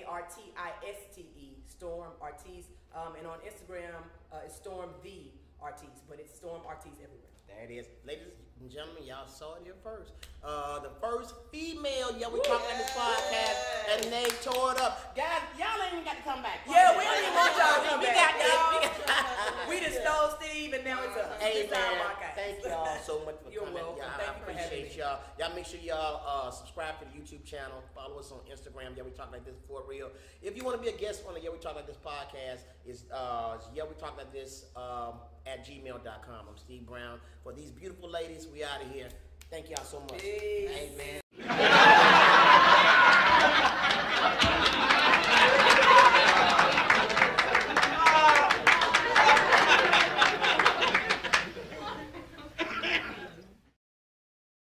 Speaker 2: ARTISTE, Storm Artiste, and on Instagram, it's Storm the Artiste, but it's Storm Artiste everywhere.
Speaker 1: There it is. Ladies and gentlemen, y'all saw it here first. The first female, we talking on this podcast, and they tore it up. Guys, y'all ain't even got to come back.
Speaker 2: Yeah, we don't even want y'all to come
Speaker 1: We
Speaker 2: back.
Speaker 1: got
Speaker 2: We just stole Steve, and now it's us.
Speaker 1: Hey,
Speaker 2: It's our
Speaker 1: man,
Speaker 2: podcast.
Speaker 1: thank y'all so much for
Speaker 2: You're
Speaker 1: coming.
Speaker 2: welcome.
Speaker 1: Y'all,
Speaker 2: Thank
Speaker 1: I
Speaker 2: you for having
Speaker 1: appreciate
Speaker 2: me.
Speaker 1: y'all. Y'all make sure y'all subscribe to the YouTube channel. Follow us on Instagram. We Talk Like This for real. If you want to be a guest on the We Talk Like This podcast, it's We Talk Like This at gmail.com. I'm Steve Brown. For these beautiful ladies, we out of here. Thank y'all so much.
Speaker 2: Peace.
Speaker 1: Amen.